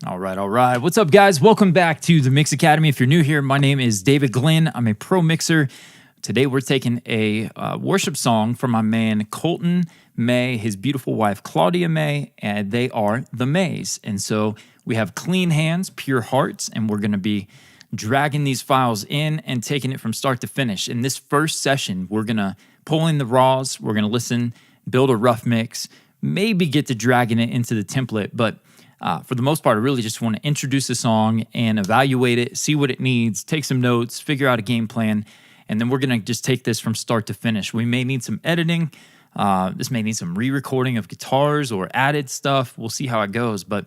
All right, all right. What's up, guys? Welcome back to the Mix Academy. If you're new here, my name is David Glenn. I'm a pro mixer. Today, we're taking a worship song from my man Colton May, his beautiful wife Claudia May, and they are the Mays. And so we have clean hands, pure hearts, and we're going to be dragging these files in and taking it from start to finish. In this first session, we're going to pull in the raws, we're going to listen, build a rough mix, maybe get to dragging it into the template, but for the most part, I really just want to introduce the song and evaluate it, see what it needs, take some notes, figure out a game plan, and then we're going to just take this from start to finish. We may need some editing. This may need some re-recording of guitars or added stuff. We'll see how it goes, but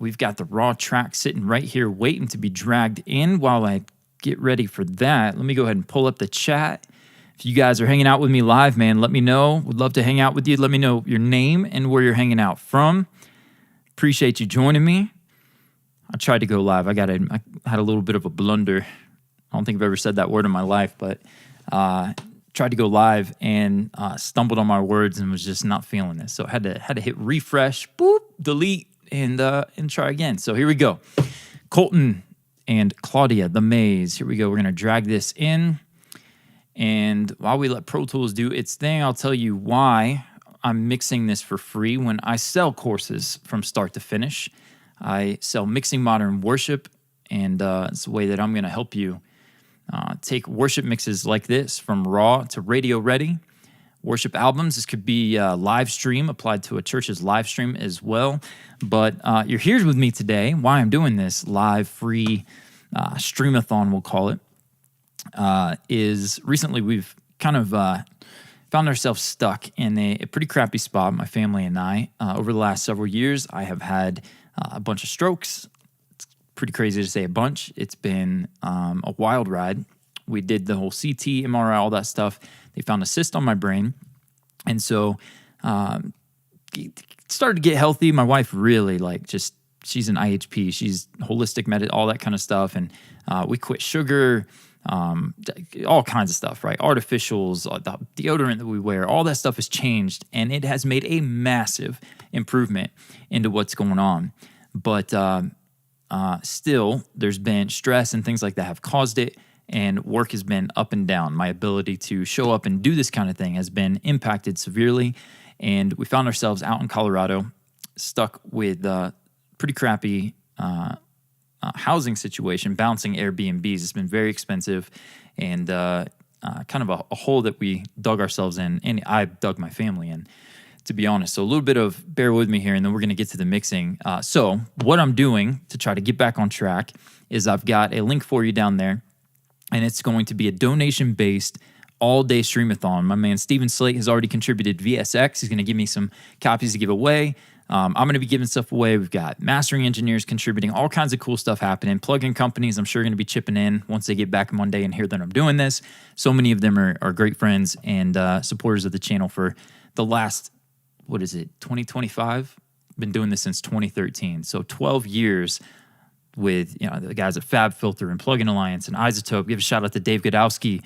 we've got the raw track sitting right here waiting to be dragged in. While I get ready for that, let me go ahead and pull up the chat. If you guys are hanging out with me live, man, let me know. Would love to hang out with you. Let me know your name and where you're hanging out from. Appreciate you joining me. I tried to go live. I had a little bit of a blunder. I don't think I've ever said that word in my life, but tried to go live and stumbled on my words and was just not feeling this. So I had to hit refresh, boop, delete, and try again. So here we go. Colton and Claudia, the Mays. Here we go. We're going to drag this in. And while we let Pro Tools do its thing, I'll tell you why I'm mixing this for free. When I sell courses from start to finish, I sell Mixing Modern Worship, and it's a way that I'm going to help you take worship mixes like this from raw to radio ready. Worship albums, this could be live stream, applied to a church's live stream as well. But you're here with me today. Why I'm doing this live, free streamathon, we'll call it, is recently we've kind of found ourselves stuck in a pretty crappy spot, my family and I. Over the last several years, I have had a bunch of strokes. It's pretty crazy to say a bunch. It's been a wild ride. We did the whole CT, MRI, all that stuff. They found a cyst on my brain. And so started to get healthy. My wife really she's an IHP. She's holistic medicine, all that kind of stuff. And we quit sugar, all kinds of stuff, right? Artificials, the deodorant that we wear, all that stuff has changed, and it has made a massive improvement into what's going on. But still, there's been stress and things like that have caused it, and work has been up and down. My ability to show up and do this kind of thing has been impacted severely, and we found ourselves out in Colorado, stuck with pretty crappy housing situation, bouncing Airbnbs. It's been very expensive, and kind of a hole that we dug ourselves in, and I dug my family in, to be honest. So a little bit of bear with me here, and then we're going to get to the mixing. So what I'm doing to try to get back on track is I've got a link for you down there, and it's going to be a donation-based all-day streamathon. My man Steven Slate has already contributed VSX. He's going to give me some copies to give away. I'm going to be giving stuff away. We've got mastering engineers contributing, all kinds of cool stuff happening. Plug-in companies, I'm sure, going to be chipping in once they get back Monday and hear that I'm doing this. So many of them are great friends and supporters of the channel for the last, 2025? Been doing this since 2013. So 12 years with the guys at FabFilter and Plug-in Alliance and Isotope. Give a shout out to Dave Godowski.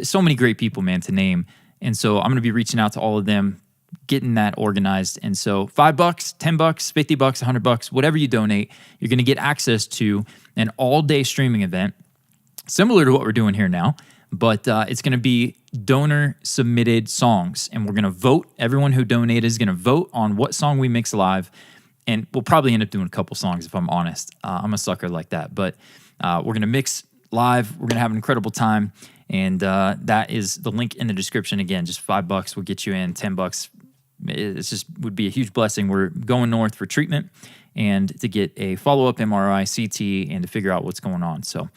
So many great people, man, to name. And so I'm going to be reaching out to all of them, getting that organized. And so $5, $10, $50, $100, whatever you donate, you're going to get access to an all-day streaming event, similar to what we're doing here now, but it's going to be donor-submitted songs, and we're going to vote. Everyone who donated is going to vote on what song we mix live, and we'll probably end up doing a couple songs, if I'm honest. I'm a sucker like that, but we're going to mix live. We're going to have an incredible time, and that is the link in the description. Again, just $5 will get you in, $10. It's just would be a huge blessing. We're going north for treatment and to get a follow-up MRI, CT, and to figure out what's going on. So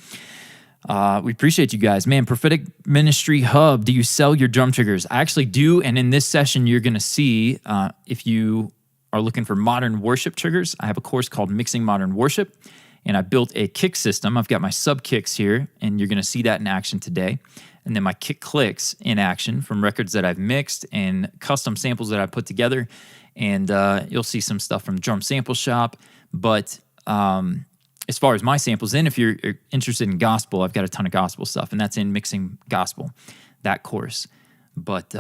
we appreciate you guys. Man, Prophetic Ministry Hub, do you sell your drum triggers? I actually do, and in this session, you're going to see if you are looking for modern worship triggers, I have a course called Mixing Modern Worship, and I built a kick system. I've got my sub kicks here, and you're going to see that in action today. And then my kick clicks in action from records that I've mixed and custom samples that I put together. And you'll see some stuff from Drum Sample Shop. But as far as my samples, then if you're interested in gospel, I've got a ton of gospel stuff, and that's in Mixing Gospel, that course. But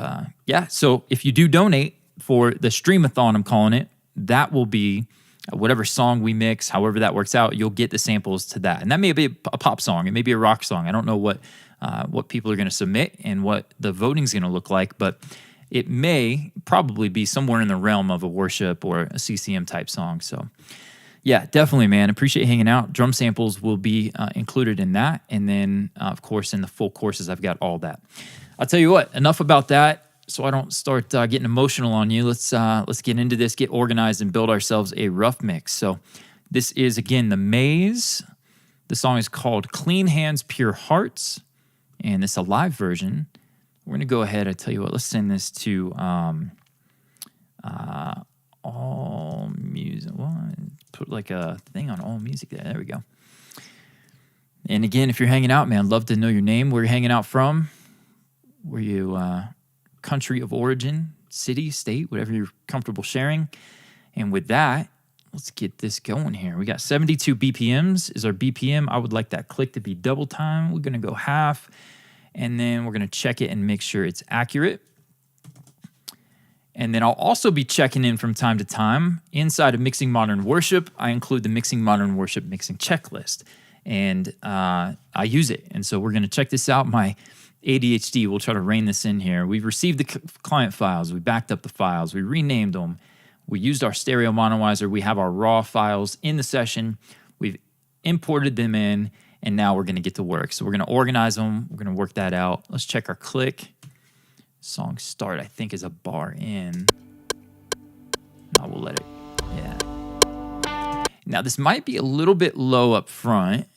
so if you do donate for the Streamathon, I'm calling it, that will be whatever song we mix, however that works out, you'll get the samples to that. And that may be a pop song. It may be a rock song. I don't know what people are going to submit and what the voting is going to look like, but it may probably be somewhere in the realm of a worship or a CCM type song. So yeah, definitely, man. Appreciate hanging out. Drum samples will be included in that. And then, of course, in the full courses, I've got all that. I'll tell you what, enough about that so I don't start getting emotional on you. Let's get into this, get organized, and build ourselves a rough mix. So this is, again, The Maze. The song is called Clean Hands, Pure Hearts, and it's a live version. We're going to go ahead. I tell you what, let's send this to all music. Well, put like a thing on all music there. There we go. And again, if you're hanging out, man, love to know your name, where you're hanging out from, where you country of origin, city, state, whatever you're comfortable sharing. And with that, let's get this going here. We got 72 BPMs is our BPM. I would like that click to be double time. We're going to go half, and then we're going to check it and make sure it's accurate. And then I'll also be checking in from time to time. Inside of Mixing Modern Worship, I include the Mixing Modern Worship mixing checklist, and I use it. And so we're going to check this out. My ADHD will try to rein this in here. We've received the client files. We backed up the files. We renamed them. We used our stereo monoizer. We have our raw files in the session. We've imported them in, and now we're going to get to work. So we're going to organize them. We're going to work that out. Let's check our click. Song start, I think, is a bar in. No, we'll let it, yeah. Now, this might be a little bit low up front.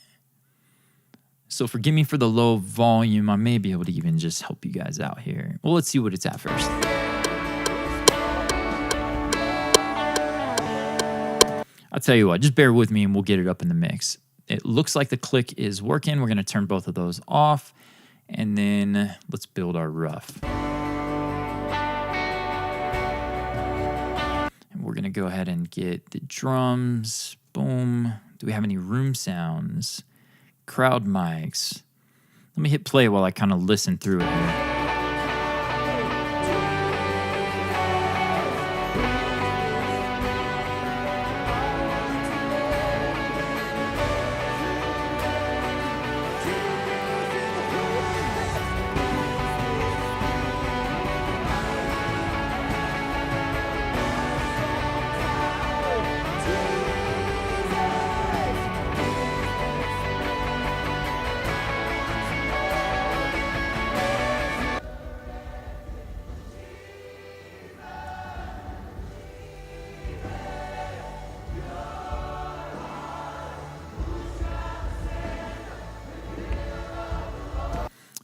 So forgive me for the low volume. I may be able to even just help you guys out here. Well, let's see what it's at first. I'll tell you what, just bear with me and we'll get it up in the mix. It looks like the click is working. We're going to turn both of those off. And then let's build our rough. And we're going to go ahead and get the drums. Boom. Do we have any room sounds? Crowd mics. Let me hit play while I kind of listen through it here.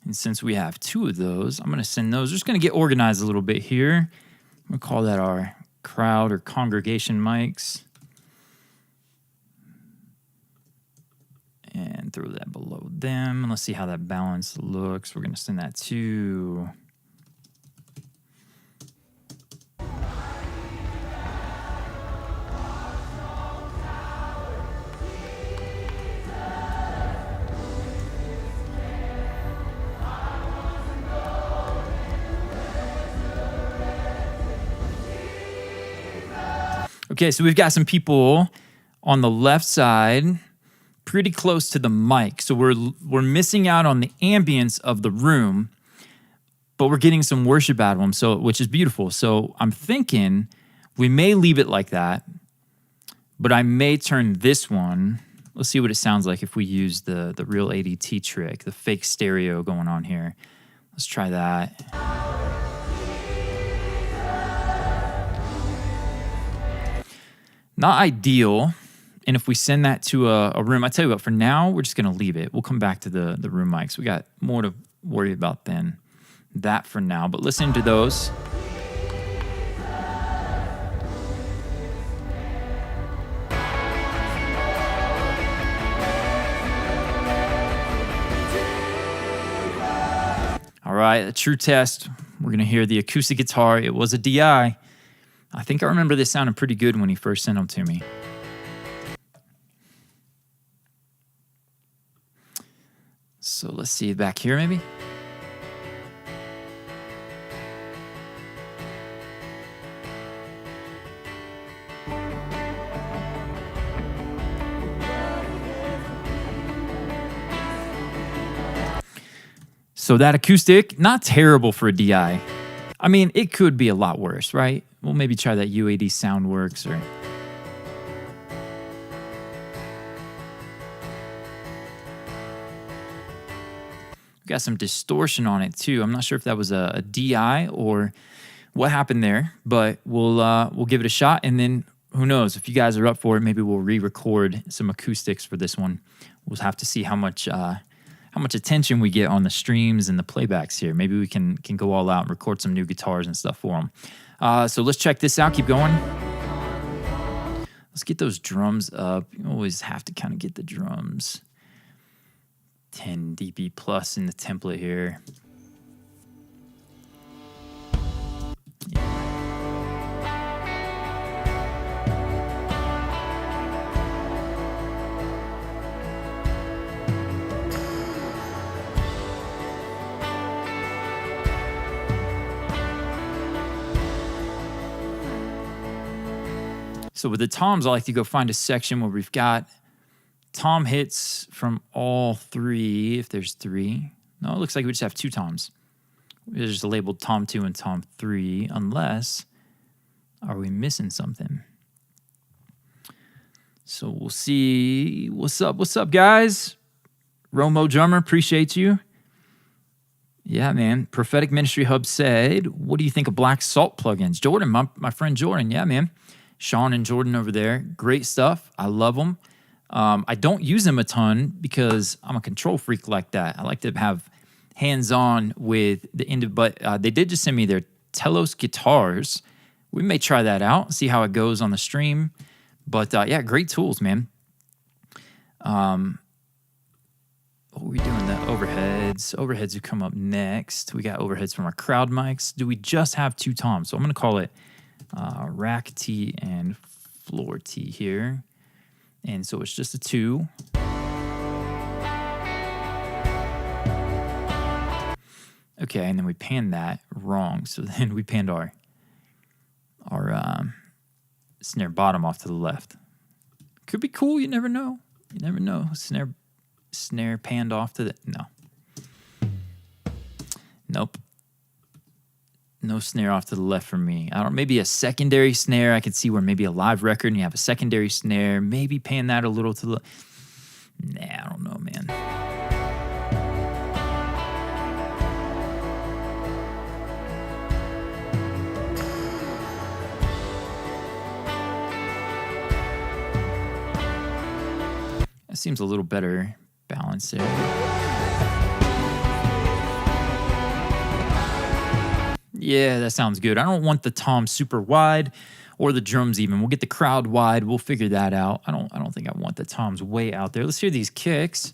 And since we have two of those, I'm going to send those. We're just going to get organized a little bit here. I'm going to call that our crowd or congregation mics. And throw that below them. And let's see how that balance looks. We're going to send that to... Okay, so we've got some people on the left side, pretty close to the mic. So we're missing out on the ambience of the room, but we're getting some worship out of them, so which is beautiful. So I'm thinking we may leave it like that, but I may turn this one. Let's see what it sounds like if we use the real ADT trick, the fake stereo going on here. Let's try that. Not ideal. And if we send that to a room, I tell you what, for now, we're just going to leave it. We'll come back to the room mics. We got more to worry about than that for now. But listen to those. All right, a true test. We're going to hear the acoustic guitar. It was a DI. I think I remember this sounding pretty good when he first sent them to me. So let's see back here maybe. So that acoustic, not terrible for a DI. I mean, it could be a lot worse, right? We'll maybe try that UAD Soundworks or... Got some distortion on it too. I'm not sure if that was a DI or what happened there, but we'll give it a shot, and then who knows, if you guys are up for it, maybe we'll re-record some acoustics for this one. We'll have to see how much attention we get on the streams and the playbacks here. Maybe we can go all out and record some new guitars and stuff for them. So let's check this out. Keep going. Let's get those drums up. You always have to kind of get the drums 10 dB plus in the template here. So with the toms, I like to go find a section where we've got tom hits from all three, if there's three. No, it looks like we just have two toms. We're just labeled tom 2 and tom 3, unless, are we missing something? So we'll see. What's up, guys? Romo Drummer, appreciate you. Yeah, man. Prophetic Ministry Hub said, what do you think of Black Salt plugins? Jordan, my friend Jordan. Yeah, man. Sean and Jordan over there. Great stuff. I love them. I don't use them a ton because I'm a control freak like that. I like to have hands-on with the end of, but they did just send me their Telos guitars. We may try that out, see how it goes on the stream. But yeah, great tools, man. What are we doing? The overheads. Overheads would come up next. We got overheads from our crowd mics. Do we just have two toms? So I'm going to call it rack T and floor T here. And so it's just a 2. Okay, and then we panned that wrong. So then we panned our snare bottom off to the left. Could be cool, you never know. You never know. Snare panned off to the... No. Nope. No snare off to the left for me. I don't. Maybe a secondary snare. I could see where maybe a live record and you have a secondary snare. Maybe pan that a little to the... Nah, I don't know, man. That seems a little better balance there. Yeah, that sounds good. I don't want the tom super wide or the drums even. We'll get the crowd wide. We'll figure that out. I don't think I want the toms way out there. Let's hear these kicks.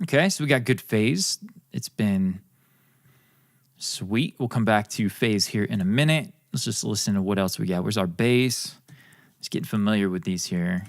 Okay, so we got good phase. It's been sweet. We'll come back to phase here in a minute. Let's just listen to what else we got. Where's our bass? Just getting familiar with these here.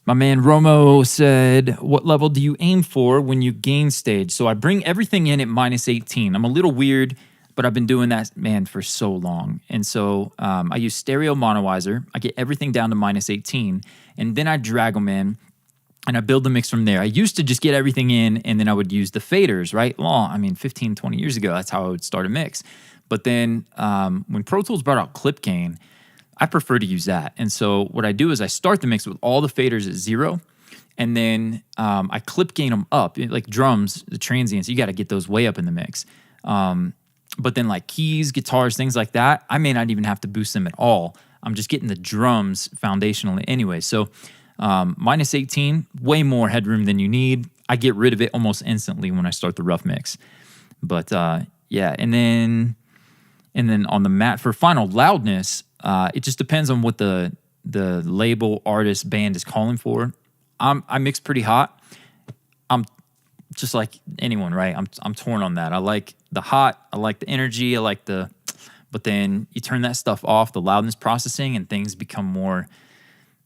My man Romo said, what level do you aim for when you gain stage? So I bring everything in at -18. I'm a little weird, but I've been doing that, man, for so long. And so I use stereo monoizer. I get everything down to -18, and then I drag them in, and I build the mix from there. I used to just get everything in, and then I would use the faders, right? Well, I mean, 15, 20 years ago, that's how I would start a mix. But then when Pro Tools brought out clip gain, I prefer to use that. And so what I do is I start the mix with all the faders at 0, and then I clip gain them up. Like drums, the transients, you got to get those way up in the mix. But then like keys, guitars, things like that, I may not even have to boost them at all. I'm just getting the drums foundationally anyway. So -18, way more headroom than you need. I get rid of it almost instantly when I start the rough mix. But yeah, and then on the mat for final loudness, it just depends on what the label, artist, band is calling for. I mix pretty hot. I'm just like anyone, right? I'm torn on that. I like the hot, I like the energy, but then you turn that stuff off, the loudness processing, and things become more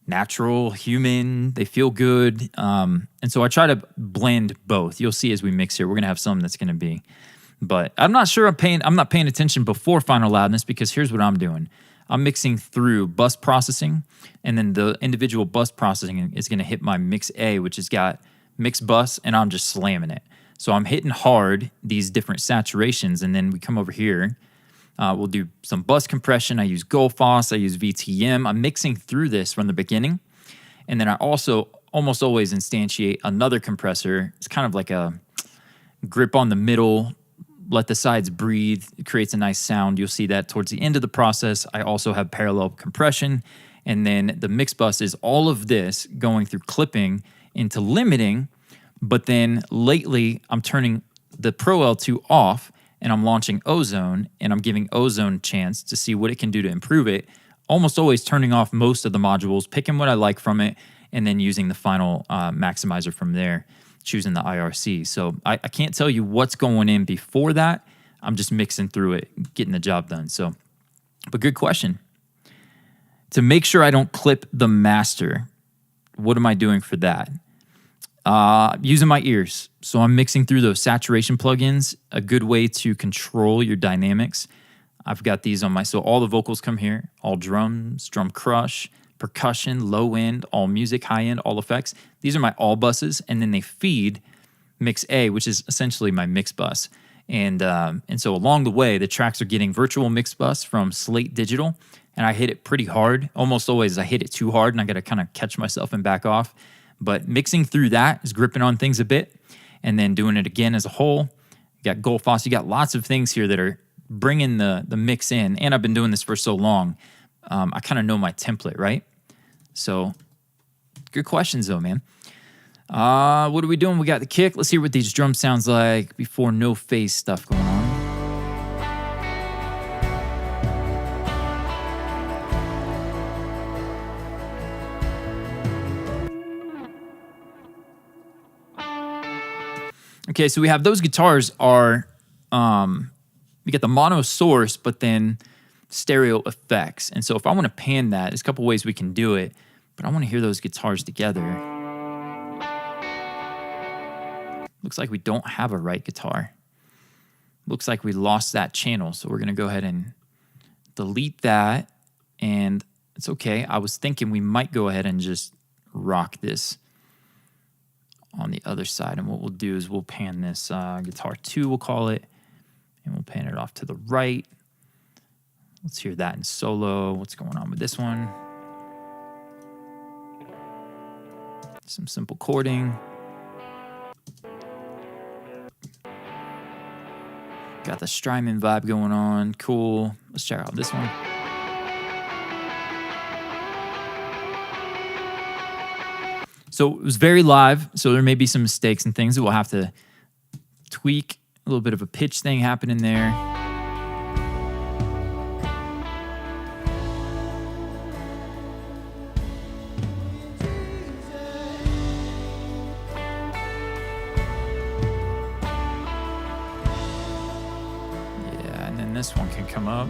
natural, human. They feel good. And so I try to blend both. You'll see as we mix here, we're gonna have some that's gonna be. But I'm not sure I'm not paying attention before final loudness, because here's what I'm doing. I'm mixing through bus processing, and then the individual bus processing is gonna hit my mix A, which has got mix bus, and I'm just slamming it. So I'm hitting hard these different saturations, and then we come over here. We'll do some bus compression. I use Goldfoss. I use VTM. I'm mixing through this from the beginning. And then I also almost always instantiate another compressor. It's kind of like a grip on the middle, let the sides breathe. It creates a nice sound. You'll see that towards the end of the process. I also have parallel compression. And then the mix bus is all of this going through clipping into limiting. But then lately, I'm turning the Pro L2 off, and I'm launching Ozone, and I'm giving Ozone a chance to see what it can do to improve it. Almost always turning off most of the modules, picking what I like from it, and then using the final maximizer from there, choosing the IRC. So I can't tell you what's going in before that. I'm just mixing through it, getting the job done. So, but good question. To make sure I don't clip the master, what am I doing for that? Using my ears. So I'm mixing through those saturation plugins, a good way to control your dynamics. I've got these on so all the vocals come here, all drums, drum crush, percussion, low end, all music, high end, all effects. These are my all buses, and then they feed mix A, which is essentially my mix bus. And so along the way, the tracks are getting virtual mix bus from Slate Digital, and I hit it pretty hard. Almost always I hit it too hard, and I got to kind of catch myself and back off. But mixing through that is gripping on things a bit, and then doing it again as a whole. You got Goldfoss. You got lots of things here that are bringing the mix in. And I've been doing this for so long, I kind of know my template, right? So good questions, though, man. What are we doing? We got the kick. Let's hear what these drums sounds like before no phase stuff going on. Okay, so we have those guitars are, we get the mono source, but then stereo effects. And so if I want to pan that, there's a couple ways we can do it, but I want to hear those guitars together. Looks like we don't have a right guitar. Looks like we lost that channel, so we're going to go ahead and delete that, and it's okay. I was thinking we might go ahead and just rock this on the other side, and what we'll do is we'll pan this guitar 2, we'll call it, and we'll pan it off to the right. Let's hear that in solo. What's going on with this one? Some simple chording. Got the Strymon vibe going on. Cool. Let's check out this one. So it was very live, so there may be some mistakes and things that we'll have to tweak. A little bit of a pitch thing happening there. Yeah, and then this one can come up.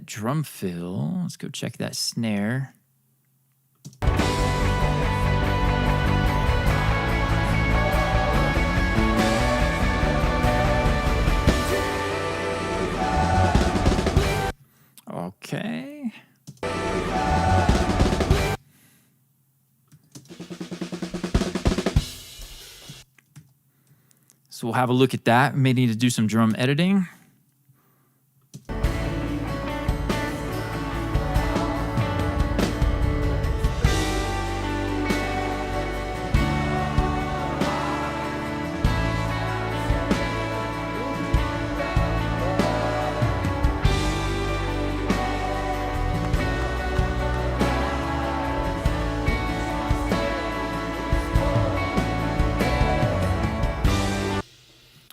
Drum fill. Let's go check that snare. So we'll have a look at that. We may need to do some drum editing.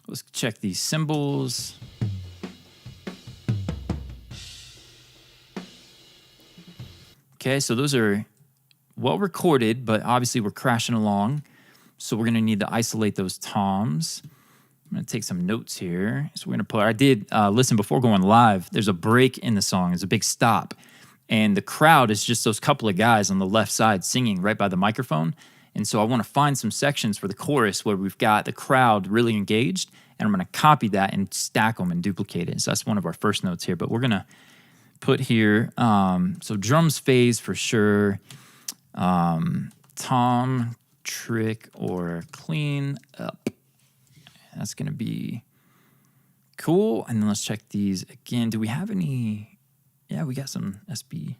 Let's check these cymbals. Okay, so those are well recorded, but obviously we're crashing along. So we're gonna need to isolate those toms. I'm gonna take some notes here. So we're gonna put, I did listen before going live, there's a break in the song, there's a big stop. And the crowd is just those couple of guys on the left side singing right by the microphone. And so I wanna find some sections for the chorus where we've got the crowd really engaged, and I'm gonna copy that and stack them and duplicate it. So that's one of our first notes here, but we're gonna put here, so drums phase for sure, tom, trick, or clean up. That's gonna be cool. And then let's check these again. Do we have any? Yeah, we got some SB.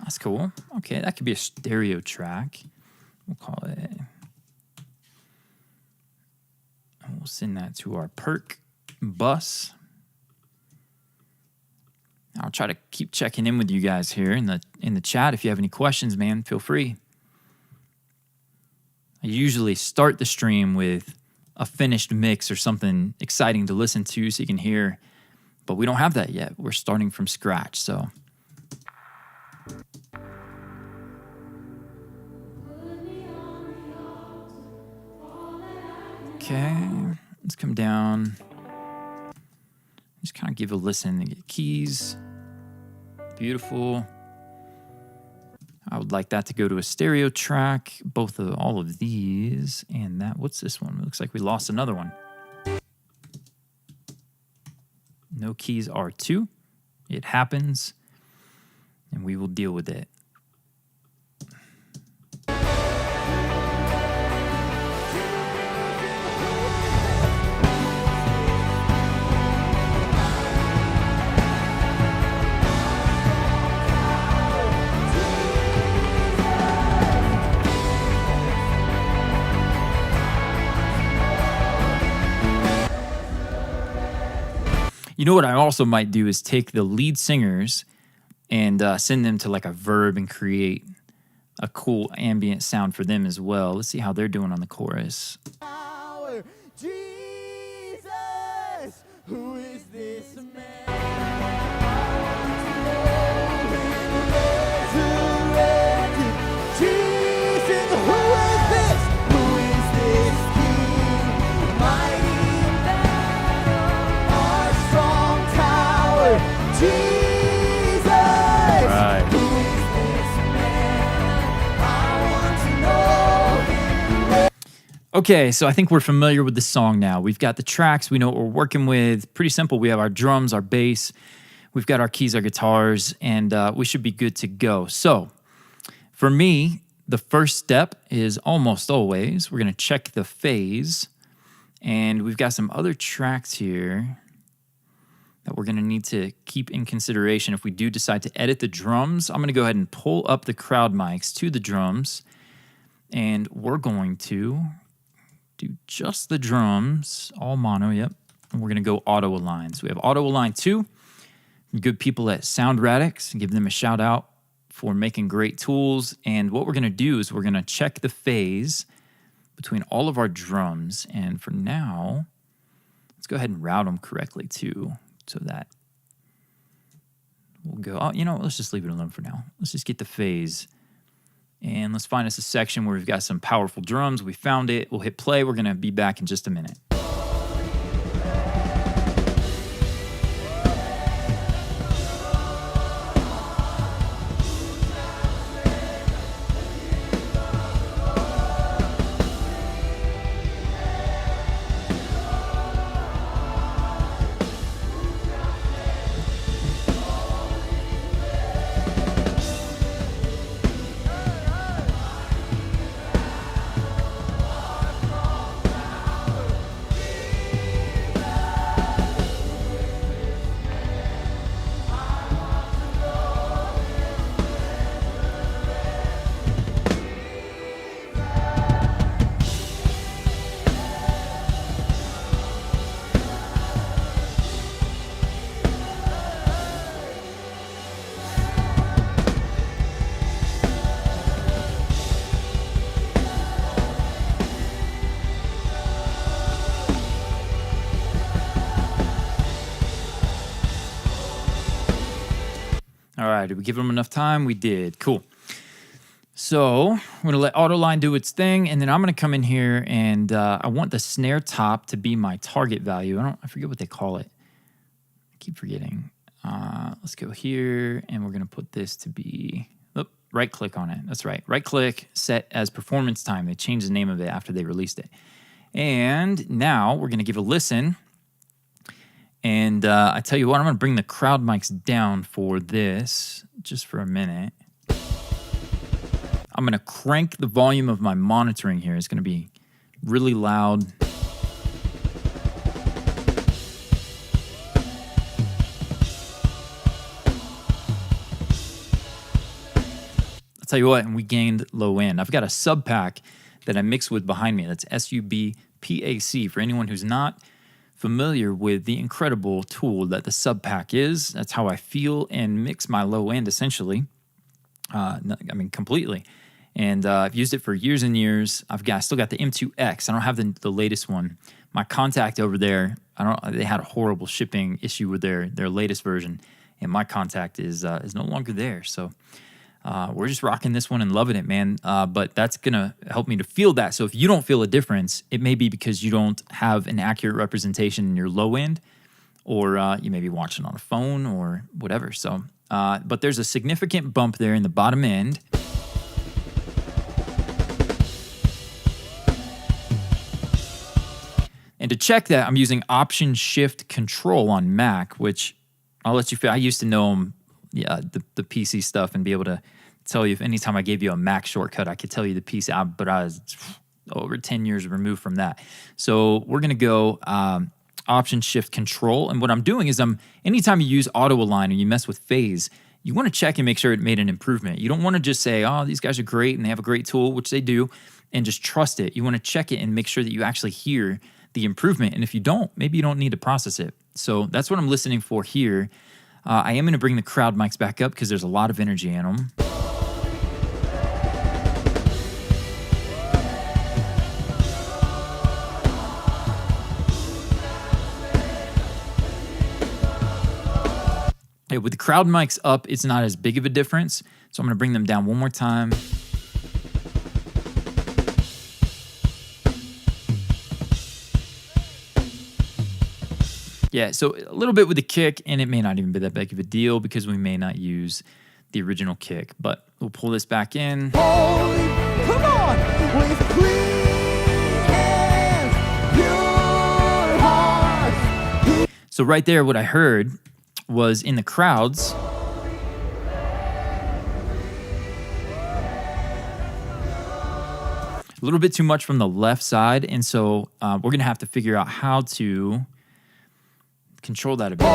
That's cool. Okay, that could be a stereo track. We'll call it. And we'll send that to our perk bus. I'll try to keep checking in with you guys here in the chat. If you have any questions, man, feel free. I usually start the stream with a finished mix or something exciting to listen to so you can hear, but we don't have that yet. We're starting from scratch, so. Okay, let's come down. Just kind of give a listen to get keys. Beautiful. I would like that to go to a stereo track, all of these, and that, what's this one? It looks like we lost another one. No keys R2. It happens, and we will deal with it. You know what I also might do is take the lead singers and send them to like a verb and create a cool ambient sound for them as well. Let's see how they're doing on the chorus. Our Jesus, who is this man? Resurrected Jesus, who is this? Who is this King? Mighty in battle, our strong tower, Jesus. Right. Who is this man? I want to know him. Okay, so I think we're familiar with the song now. We've got the tracks. We know what we're working with. Pretty simple. We have our drums, our bass. We've got our keys, our guitars, and we should be good to go. So for me, the first step is almost always, we're going to check the phase. And we've got some other tracks here that we're going to need to keep in consideration if we do decide to edit the drums. I'm going to go ahead and pull up the crowd mics to the drums. And we're going to do just the drums, all mono, yep. And we're going to go auto align. So we have auto align 2. Good people at Sound Radix, give them a shout out for making great tools. And what we're going to do is we're going to check the phase between all of our drums. And for now, let's go ahead and route them correctly too, so that we'll go, oh, you know, let's just leave it alone for now. Let's just get the phase. And let's find us a section where we've got some powerful drums. We found it. We'll hit play. We're going to be back in just a minute. right, did we give them enough time? We did. Cool. So I'm going to let Autoline do its thing, and then I'm going to come in here, and I want the snare top to be my target value. I forget what they call it. I keep forgetting. Let's go here, and we're going to put this to be, right click on it. That's right. Right click, set as performance time. They changed the name of it after they released it. And now we're going to give a listen. And I tell you what, I'm going to bring the crowd mics down for this just for a minute. I'm going to crank the volume of my monitoring here. It's going to be really loud. I'll tell you what, and we gained low end. I've got a sub pack that I mix with behind me. That's SUBPAC. For anyone who's not familiar with the incredible tool that the sub pack is, that's how I feel and mix my low end essentially. Completely. And I've used it for years and years. I still got the M2X. I don't have the latest one. My contact over there, they had a horrible shipping issue with their latest version, and my contact is no longer there. So we're just rocking this one and loving it, man. But that's gonna help me to feel that. So if you don't feel a difference, it may be because you don't have an accurate representation in your low end, or you may be watching on a phone or whatever. So, but there's a significant bump there in the bottom end. And to check that, I'm using Option Shift Control on Mac, which I'll let you feel. I used to know them, the PC stuff, and be able to tell you if anytime I gave you a Mac shortcut, I could tell you the piece out, but I was over 10 years removed from that. So we're going to go Option Shift Control. And what I'm doing is anytime you use Auto Align or you mess with phase, you want to check and make sure it made an improvement. You don't want to just say, oh, these guys are great and they have a great tool, which they do, and just trust it. You want to check it and make sure that you actually hear the improvement. And if you don't, maybe you don't need to process it. So that's what I'm listening for here. I am going to bring the crowd mics back up because there's a lot of energy in them. Yeah, with the crowd mics up, it's not as big of a difference. So I'm going to bring them down one more time. Yeah, so a little bit with the kick, and it may not even be that big of a deal because we may not use the original kick, but we'll pull this back in. Holy, come on, with clean hands, pure hearts. So right there, what I heard was in the crowds, a little bit too much from the left side, and so we're going to have to figure out how to control that a bit.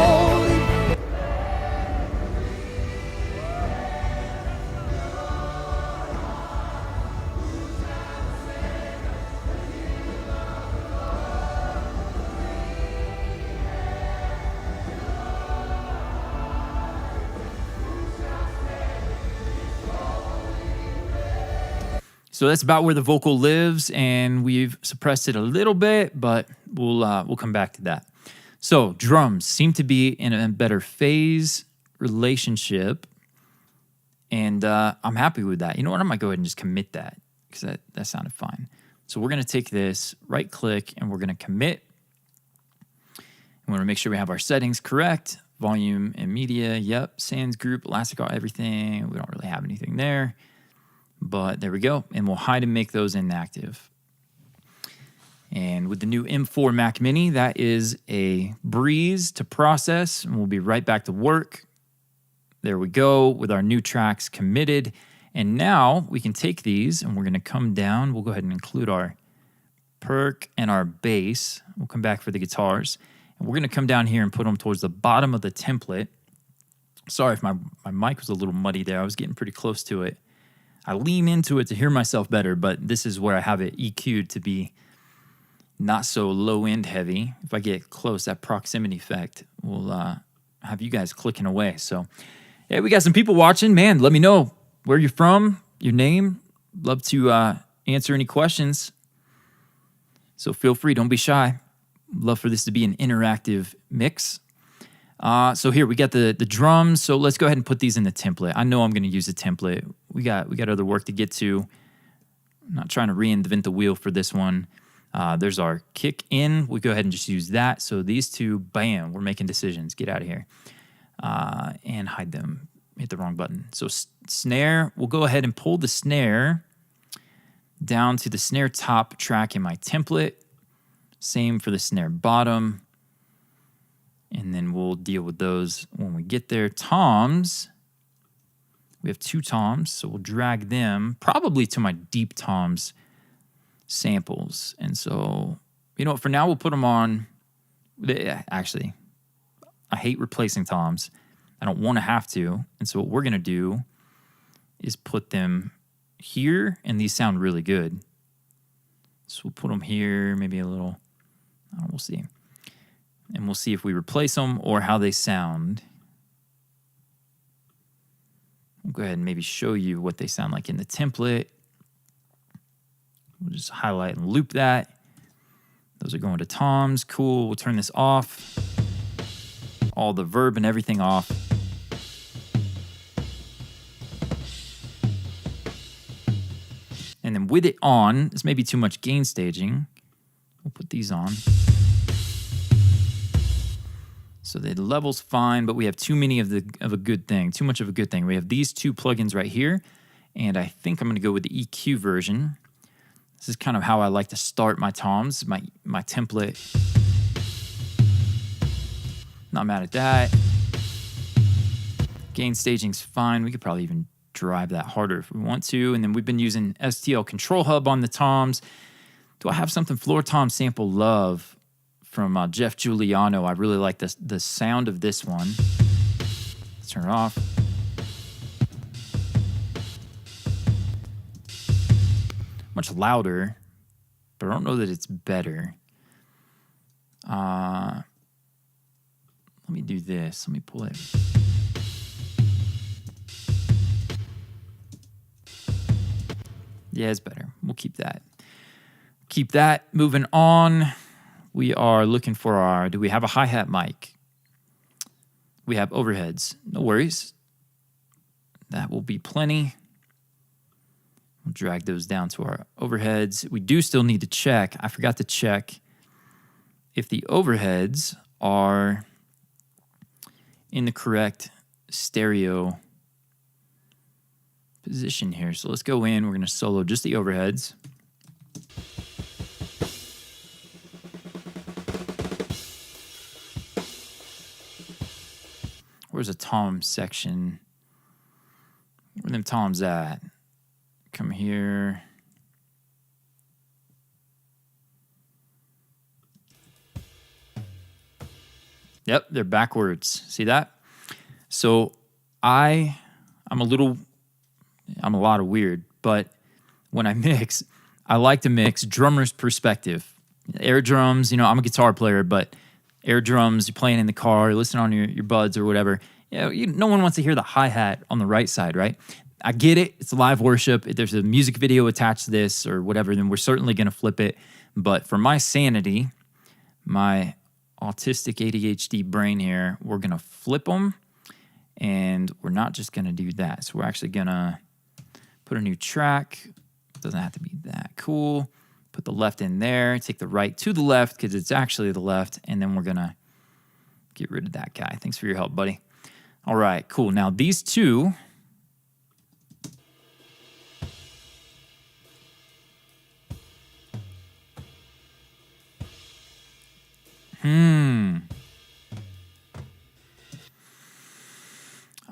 So that's about where the vocal lives, and we've suppressed it a little bit, but we'll come back to that. So drums seem to be in a better phase relationship, and I'm happy with that. You know what? I might go ahead and just commit that because that sounded fine. So we're going to take this, right click, and we're going to commit. We want to make sure we have our settings correct. Volume and media, yep. Sans group, elastic, everything. We don't really have anything there, but there we go. And we'll hide and make those inactive. And with the new M4 Mac Mini, that is a breeze to process, and we'll be right back to work. There we go with our new tracks committed. And now we can take these and we're going to come down. We'll go ahead and include our perk and our bass. We'll come back for the guitars. And we're going to come down here and put them towards the bottom of the template. Sorry if my mic was a little muddy there. I was getting pretty close to it. I lean into it to hear myself better, but this is where I have it EQ'd to be not so low end heavy. If I get close, that proximity effect will have you guys clicking away. So, yeah, we got some people watching. Man, let me know where you're from, your name. Love to answer any questions. So feel free, don't be shy. Love for this to be an interactive mix. So here we got the drums. So let's go ahead and put these in the template. I know I'm going to use a template. We got other work to get to. I'm not trying to reinvent the wheel for this one. There's our kick in. We go ahead and just use that. So these two, bam, we're making decisions. Get out of here. And hide them. Hit the wrong button. So snare, we'll go ahead and pull the snare down to the snare top track in my template. Same for the snare bottom. And then we'll deal with those when we get there. Toms, we have 2 toms, so we'll drag them probably to my deep toms samples. And so, you know what, for now we'll put them on. Actually, I hate replacing toms. I don't want to have to. And so what we're going to do is put them here, and these sound really good. So we'll put them here, maybe a little, we'll see. And we'll see if we replace them or how they sound. We'll go ahead and maybe show you what they sound like in the template. We'll just highlight and loop that. Those are going to toms. Cool. We'll turn this off. All the verb and everything off. And then with it on, this may be too much gain staging. We'll put these on. So the level's fine, but we have too many of a good thing, too much of a good thing. We have these 2 plugins right here, and I think I'm going to go with the EQ version. This is kind of how I like to start my toms, my template. Not mad at that. Gain staging's fine. We could probably even drive that harder if we want to. And then we've been using STL Control Hub on the toms. Do I have something floor tom sample love from Jeff Giuliano? I really like the sound of this one. Let's turn it off. Much louder, but I don't know that it's better. Let me do this. Let me pull it. Yeah, it's better. We'll keep that. Keep that. Moving on. We are looking for our, do we have a hi-hat mic? We have overheads. No worries. That will be plenty. We'll drag those down to our overheads. We do still need to check. I forgot to check if the overheads are in the correct stereo position here. So let's go in. We're going to solo just the overheads. Where's the tom section? Where are them toms at? Come here. Yep, they're backwards. See that? So I'm a lot of weird, but when I mix, I like to mix drummer's perspective. Air drums, I'm a guitar player, but air drums, you're playing in the car, you're listening on your buds or whatever. No one wants to hear the hi-hat on the right side, right? I get it. It's live worship. If there's a music video attached to this or whatever, then we're certainly going to flip it. But for my sanity, my autistic ADHD brain here, we're going to flip them, and we're not just going to do that. So we're actually going to put a new track. It doesn't have to be that cool. Put the left in there, take the right to the left because it's actually the left, and then we're going to get rid of that guy. Thanks for your help, buddy. All right, cool. Now these two, I'm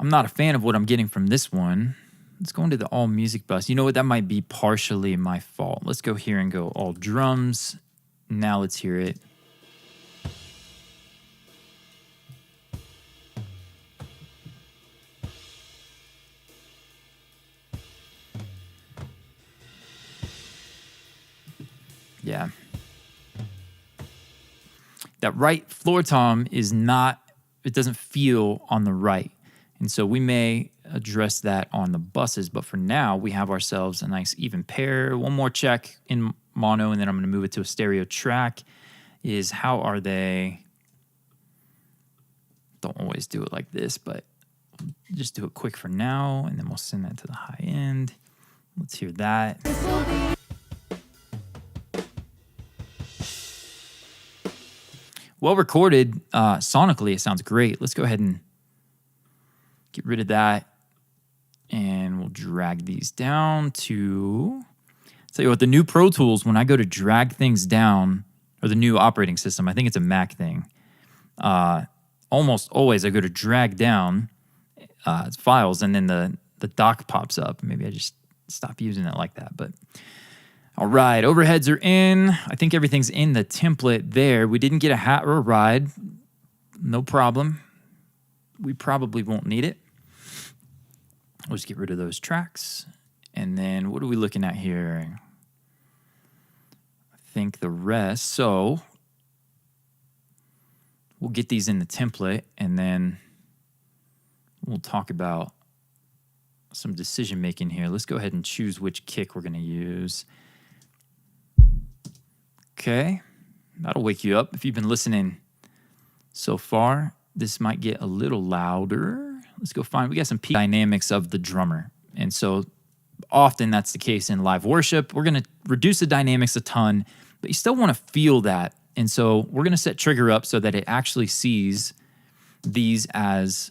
not a fan of what I'm getting from this one. Let's go into the all music bus. You know what? That might be partially my fault. Let's go here and go all drums. Now let's hear it. Yeah. That right floor tom is not, it doesn't feel on the right. And so we may address that on the buses, but for now we have ourselves a nice even pair. One more check in mono, and then I'm going to move it to a stereo track. Is how are they Don't always do it like this, but just do it quick for now, and then we'll send that to the high end. Let's hear that. Well recorded. Sonically, it sounds great. Let's go ahead and get rid of that. And we'll drag these down to... Tell you what, the new Pro Tools, when I go to drag things down, or the new operating system, I think it's a Mac thing. Almost always I go to drag down files, and then the dock pops up. Maybe I just stop using it like that. But all right, overheads are in. I think everything's in the template there. We didn't get a hat or a ride. No problem. We probably won't need it. We'll just get rid of those tracks. And then what are we looking at here? I think the rest. So we'll get these in the template, and then we'll talk about some decision making here. Let's go ahead and choose which kick we're going to use. Okay, that'll wake you up. If you've been listening so far, this might get a little louder. Let's go find, we got some peak dynamics of the drummer. And so often that's the case in live worship. We're going to reduce the dynamics a ton, but you still want to feel that. And so we're going to set trigger up so that it actually sees these as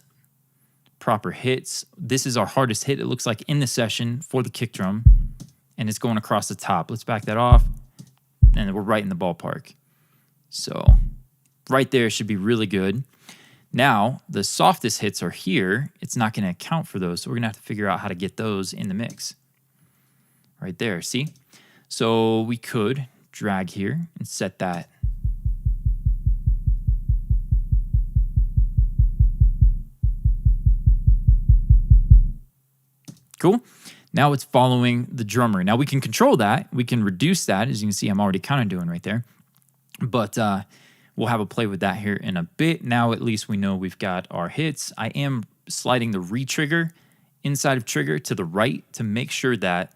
proper hits. This is our hardest hit, it looks like, in the session for the kick drum, and it's going across the top. Let's back that off, and we're right in the ballpark. So right there should be really good. Now, the softest hits are here. It's not going to account for those, so we're going to have to figure out how to get those in the mix. Right there, see? So we could drag here and set that. Cool. Now it's following the drummer. Now we can control that. We can reduce that. As you can see, I'm already kind of doing right there. But we'll have a play with that here in a bit. Now at least we know we've got our hits. I am sliding the re-trigger inside of trigger to the right to make sure that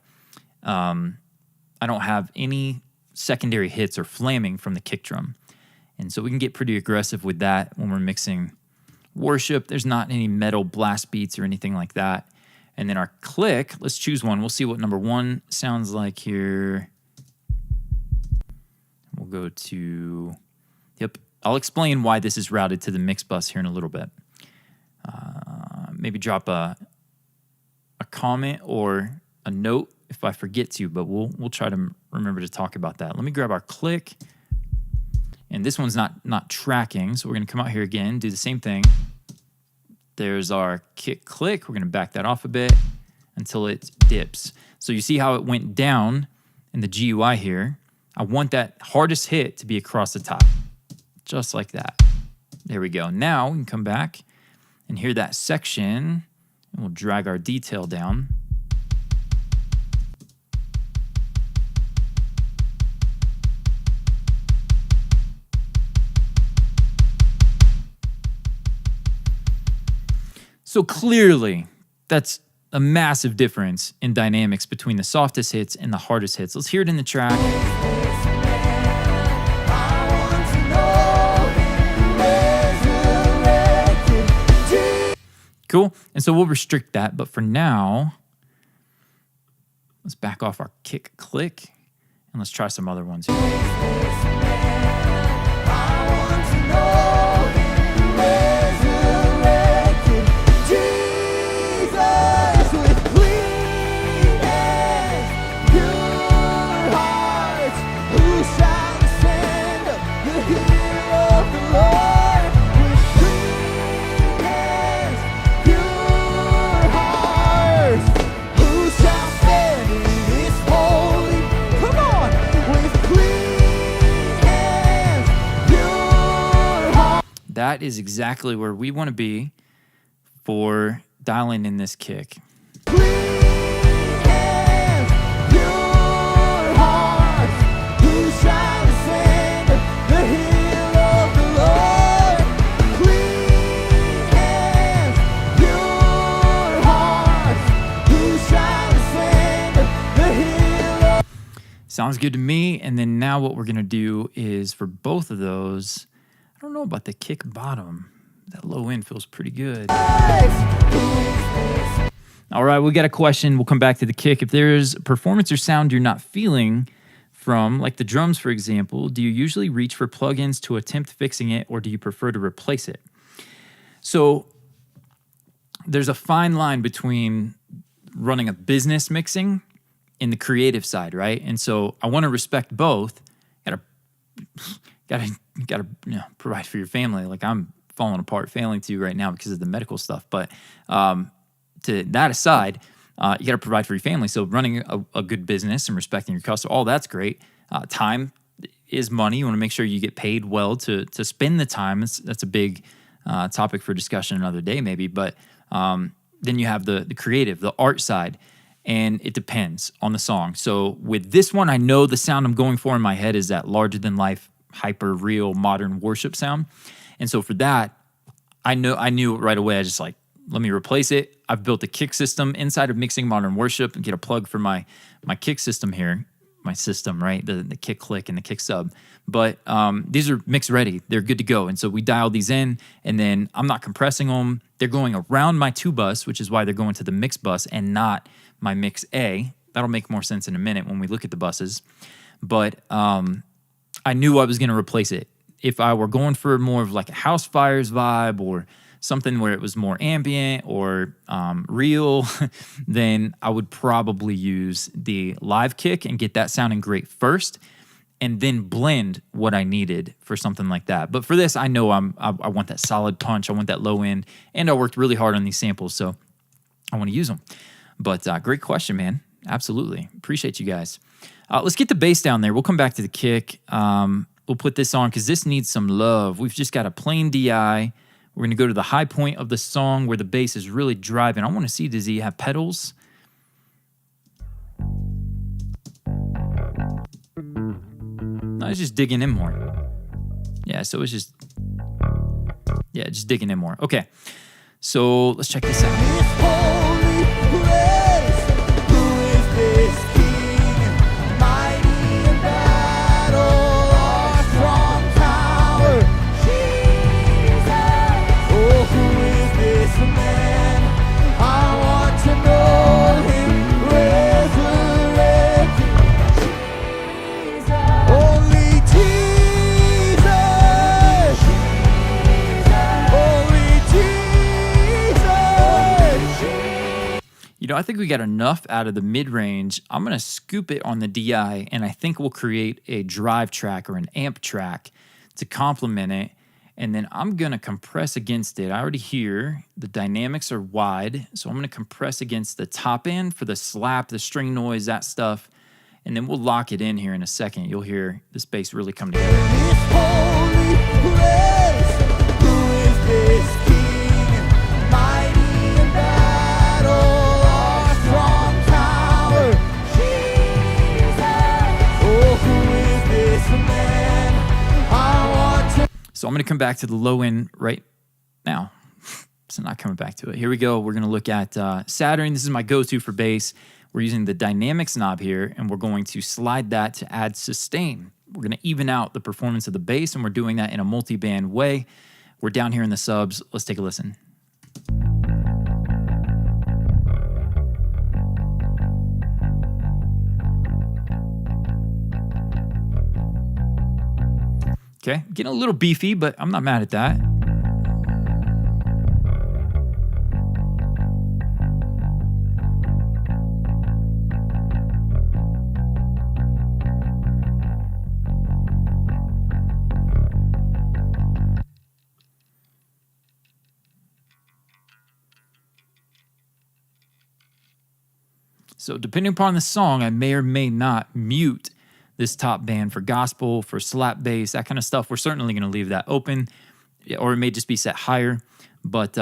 I don't have any secondary hits or flamming from the kick drum. And so we can get pretty aggressive with that when we're mixing worship. There's not any metal blast beats or anything like that. And then our click, let's choose one. We'll see what number one sounds like here. We'll go to, yep, I'll explain why this is routed to the mix bus here in a little bit. Maybe drop a comment or a note if I forget to, but we'll try to remember to talk about that. Let me grab our click. And this one's not tracking, so we're gonna come out here again, do the same thing. There's our kick click. We're going to back that off a bit until it dips. So you see how it went down in the GUI here. I want that hardest hit to be across the top, just like that. There we go. Now we can come back and hear that section, and we'll drag our detail down. So clearly, that's a massive difference in dynamics between the softest hits and the hardest hits. Let's hear it in the track. Cool. And so we'll restrict that. But for now, let's back off our kick click, and let's try some other ones here. That is exactly where we want to be for dialing in this kick. Sounds good to me. And then now what we're going to do is for both of those, I don't know about the kick bottom. That low end feels pretty good. All right, we got a question. We'll come back to the kick. If there's performance or sound you're not feeling from, like the drums, for example, do you usually reach for plugins to attempt fixing it, or do you prefer to replace it? So there's a fine line between running a business mixing and the creative side, right? And so I want to respect both. Gotta provide for your family. Like, I'm falling apart, failing to right now because of the medical stuff. But to that aside, you got to provide for your family. So running a good business and respecting your customer, all that's great. Time is money. You want to make sure you get paid well to spend the time. That's a big topic for discussion another day maybe. But then you have the creative, the art side, and it depends on the song. So with this one, I know the sound I'm going for in my head is that larger than life, hyper real modern worship sound. And so for that, I knew right away. I just like, let me replace it. I've built a kick system inside of Mixing Modern Worship and get a plug for my kick system here. My system, right? The kick click and the kick sub. But these are mix ready. They're good to go. And so we dial these in, and then I'm not compressing them. They're going around my 2 bus, which is why they're going to the mix bus and not my mix A. That'll make more sense in a minute when we look at the buses. But I knew I was going to replace it. If I were going for more of like a House Fires vibe or something where it was more ambient or real, then I would probably use the live kick and get that sounding great first, and then blend what I needed for something like that. But for this, I know I want that solid punch. I want that low end, and I worked really hard on these samples, so I want to use them. But great question, man. Absolutely. Appreciate you guys. Let's get the bass down there. We'll come back to the kick. We'll put this on because this needs some love. We've just got a plain DI. We're going to go to the high point of the song where the bass is really driving. I want to see, does he have pedals? No, he's just digging in more. Yeah, so it's just digging in more. Okay, so let's check this out. You know, I think we got enough out of the mid-range. I'm going to scoop it on the DI, and I think we'll create a drive track or an amp track to complement it. And then I'm going to compress against it. I already hear the dynamics are wide, so I'm going to compress against the top end for the slap, the string noise, that stuff. And then we'll lock it in here in a second. You'll hear this bass really come together. This holy place, who is this king, mighty in battle? So I'm going to come back to the low end right now. So not coming back to it. Here we go. We're going to look at Saturn. This is my go-to for bass. We're using the dynamics knob here, and we're going to slide that to add sustain. We're going to even out the performance of the bass, and we're doing that in a multi-band way. We're down here in the subs. Let's take a listen. Okay, getting a little beefy, but I'm not mad at that. So depending upon the song, I may or may not mute this top band for gospel, for slap bass, that kind of stuff. We're certainly going to leave that open, or it may just be set higher. But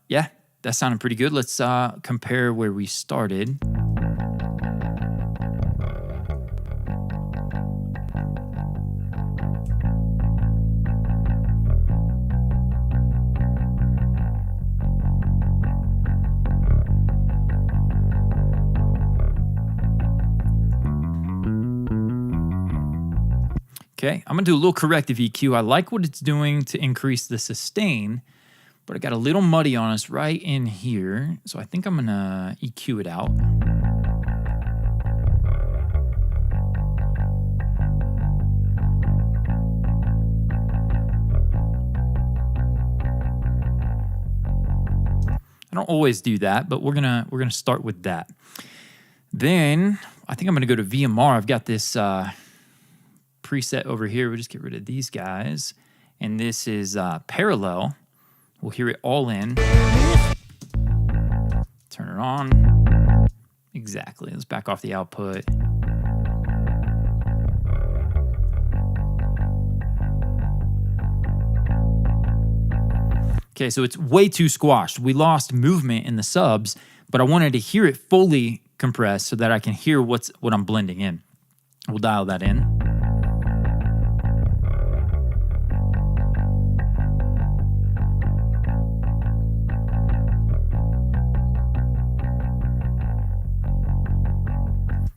yeah, that sounded pretty good. Let's compare where we started. Okay, I'm going to do a little corrective EQ. I like what it's doing to increase the sustain, but it got a little muddy on us right in here. So I think I'm gonna EQ it out. I don't always do that, but we're gonna start with that. Then I think I'm gonna go to VMR. I've got this preset over here. We'll just get rid of these guys, and this is parallel. We'll hear it all in. Turn it on. Exactly. Let's back off the output. Okay, so it's way too squashed. We lost movement in the subs, but I wanted to hear it fully compressed so that I can hear what I'm blending in. We'll dial that in.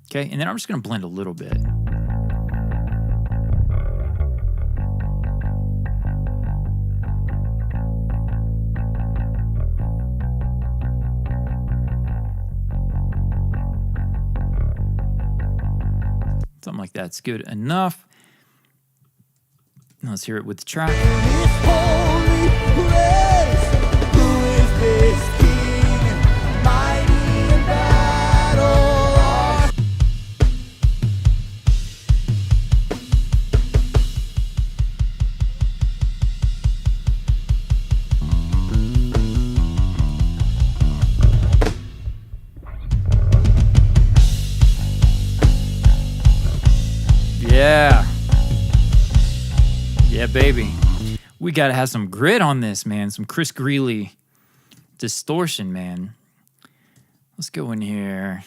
Okay, and then I'm just gonna blend a little bit. Something like that's good enough. Now let's hear it with the track. This holy place, who is this king? Mighty in battle. Yeah, baby. We got to have some grit on this, man. Some Chris Greeley distortion, man. Let's go in here.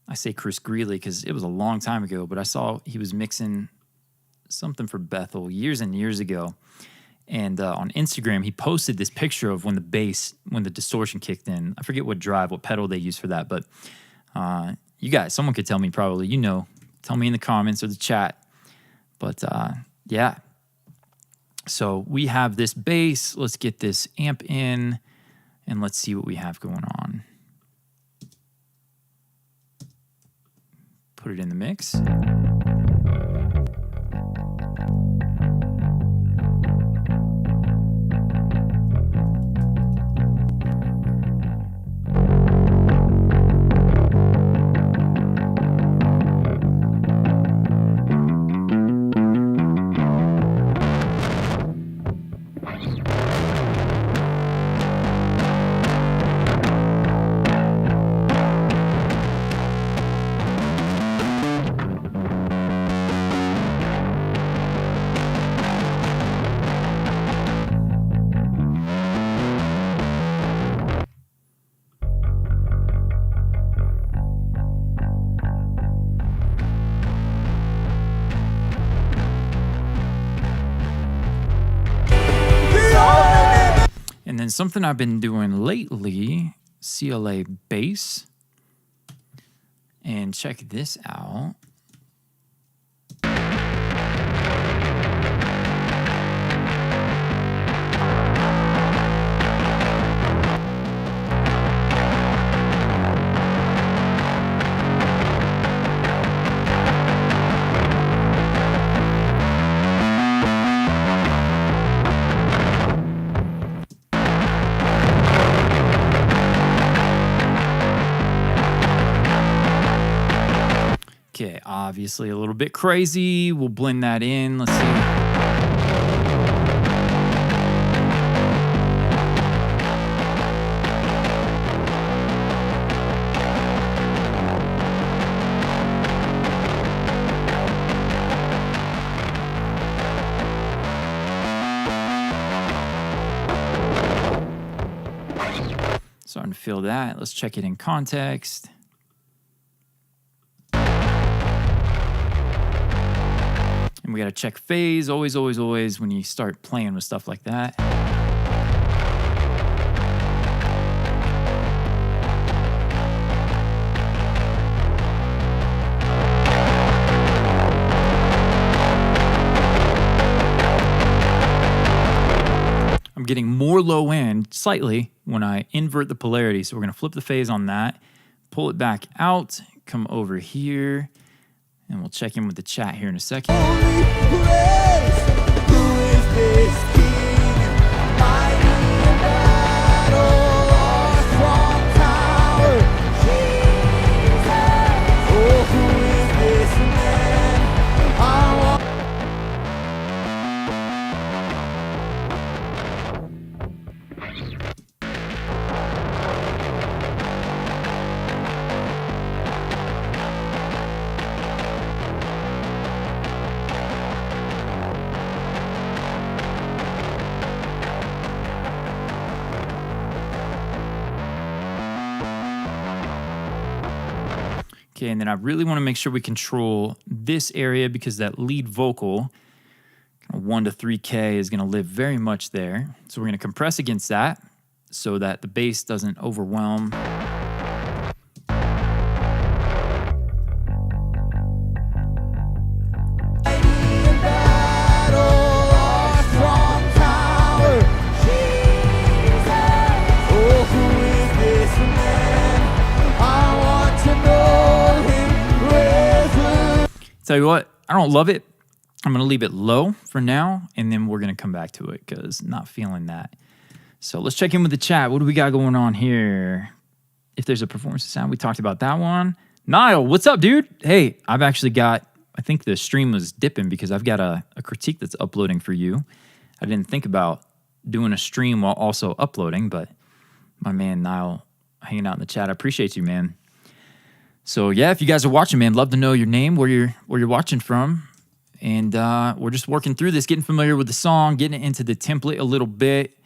I say Chris Greeley because it was a long time ago, but I saw he was mixing something for Bethel years and years ago. And on Instagram, he posted this picture of when the distortion kicked in. I forget what pedal they used for that, but you guys, someone could tell me probably, tell me in the comments or the chat. But yeah, so we have this bass. Let's get this amp in and let's see what we have going on. Put it in the mix. And then something I've been doing lately, CLA bass. And check this out. Okay, obviously a little bit crazy. We'll blend that in. Let's see. Starting to feel that. Let's check it in context. And we got to check phase, always, always, always when you start playing with stuff like that. I'm getting more low end slightly when I invert the polarity. So we're going to flip the phase on that, pull it back out, come over here, and we'll check in with the chat here in a second. Holy praise, who is this king? Mighty in battle, our strong tower. Jesus, oh, who is this man? I want Okay, and then I really want to make sure we control this area because that lead vocal, 1 to 3K, is going to live very much there. So we're going to compress against that so that the bass doesn't overwhelm. in battle, our strong tower. Jesus, oh, who is this man? I want to know him. Tell you what, I don't love it. I'm going to leave it low for now, and then we're going to come back to it because not feeling that. So let's check in with the chat. What do we got going on here? If there's a performance of sound, we talked about that one. Niall, what's up, dude? Hey, I've actually got, I think the stream was dipping because I've got a critique that's uploading for you. I didn't think about doing a stream while also uploading, but my man Niall hanging out in the chat. I appreciate you, man. So yeah, if you guys are watching, man, love to know your name, where you're watching from. And we're just working through this, getting familiar with the song, getting into the template a little bit.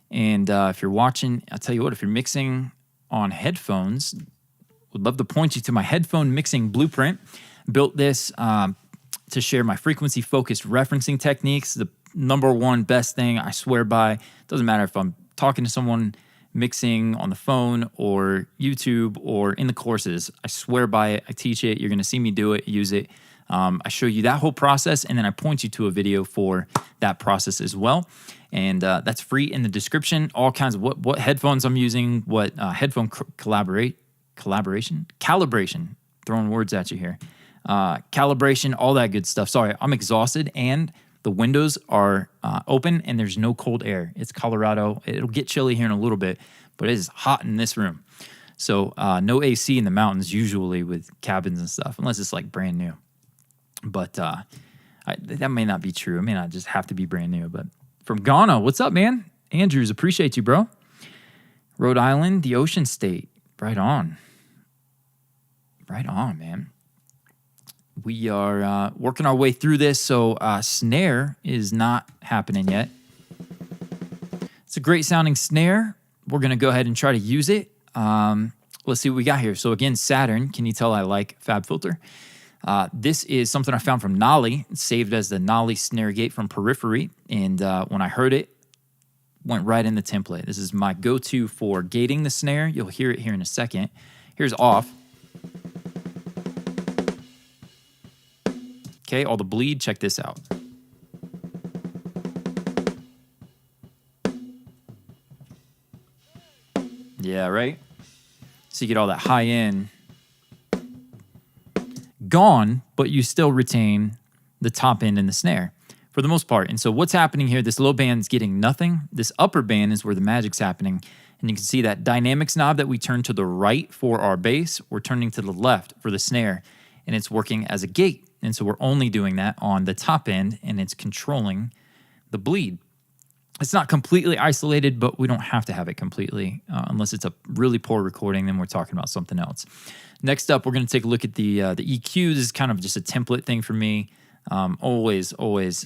And if you're watching, I'll tell you what, if you're mixing on headphones, would love to point you to my Headphone Mixing Blueprint. Built this to share my frequency-focused referencing techniques. The number one best thing I swear by. Doesn't matter if I'm talking to someone, mixing on the phone or YouTube or in the courses. I swear by it. I teach it. You're going to see me do it, use it. I show you that whole process, and then I point you to a video for that process as well. And that's free in the description. All kinds of what headphones I'm using, what headphone calibration, throwing words at you here. Calibration, all that good stuff. Sorry, I'm exhausted, and the windows are open, and there's no cold air. It's Colorado. It'll get chilly here in a little bit, but it is hot in this room. So no AC in the mountains usually with cabins and stuff, unless it's like brand new. But that may not be true. It may not just have to be brand new. But from Ghana, what's up, man? Andrews, appreciate you, bro. Rhode Island, the Ocean State. Right on. Right on, man. We are working our way through this. So snare is not happening yet. It's a great sounding snare. We're going to go ahead and try to use it. Let's see what we got here. So again, Saturn. Can you tell I like FabFilter? This is something I found from Nolly. It's saved as the Nolly snare gate from Periphery. And when I heard it, went right in the template. This is my go-to for gating the snare. You'll hear it here in a second. Here's off. Okay, all the bleed. Check this out. Yeah, right? So you get all that high end gone, but you still retain the top end and the snare for the most part. And so what's happening here, this low band's getting nothing. This upper band is where the magic's happening. And you can see that dynamics knob that we turn to the right for our bass, we're turning to the left for the snare, and it's working as a gate. And so we're only doing that on the top end, and it's controlling the bleed. It's not completely isolated, but we don't have to have it completely unless it's a really poor recording. Then we're talking about something else. Next up, we're going to take a look at the EQ. This is kind of just a template thing for me. Always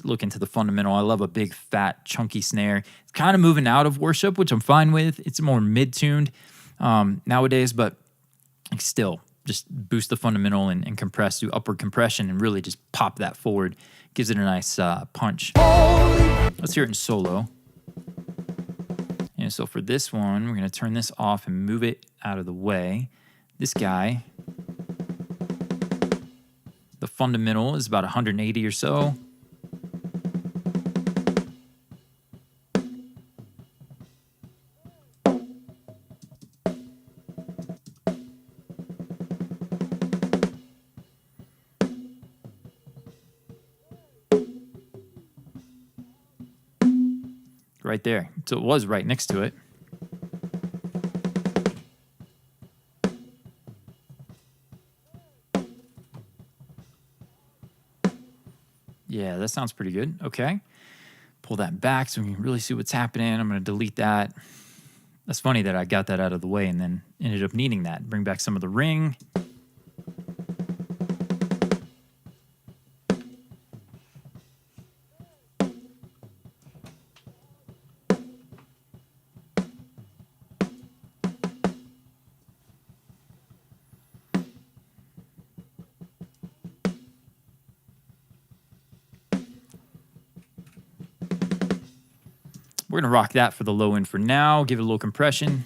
look into the fundamental. I love a big, fat, chunky snare. It's kind of moving out of worship, which I'm fine with. It's more mid-tuned nowadays, but still, just boost the fundamental and compress, do upward compression, and really just pop that forward. Gives it a nice punch. Let's hear it in solo. And so for this one, we're going to turn this off and move it out of the way. This guy, the fundamental is about 180 or so. right there. So it was right next to it. Yeah, that sounds pretty good. Okay. Pull that back so we can really see what's happening. I'm going to delete that. That's funny that I got that out of the way and then ended up needing that. Bring back some of the ring. We're going to rock that for the low end for now. Give it a little compression.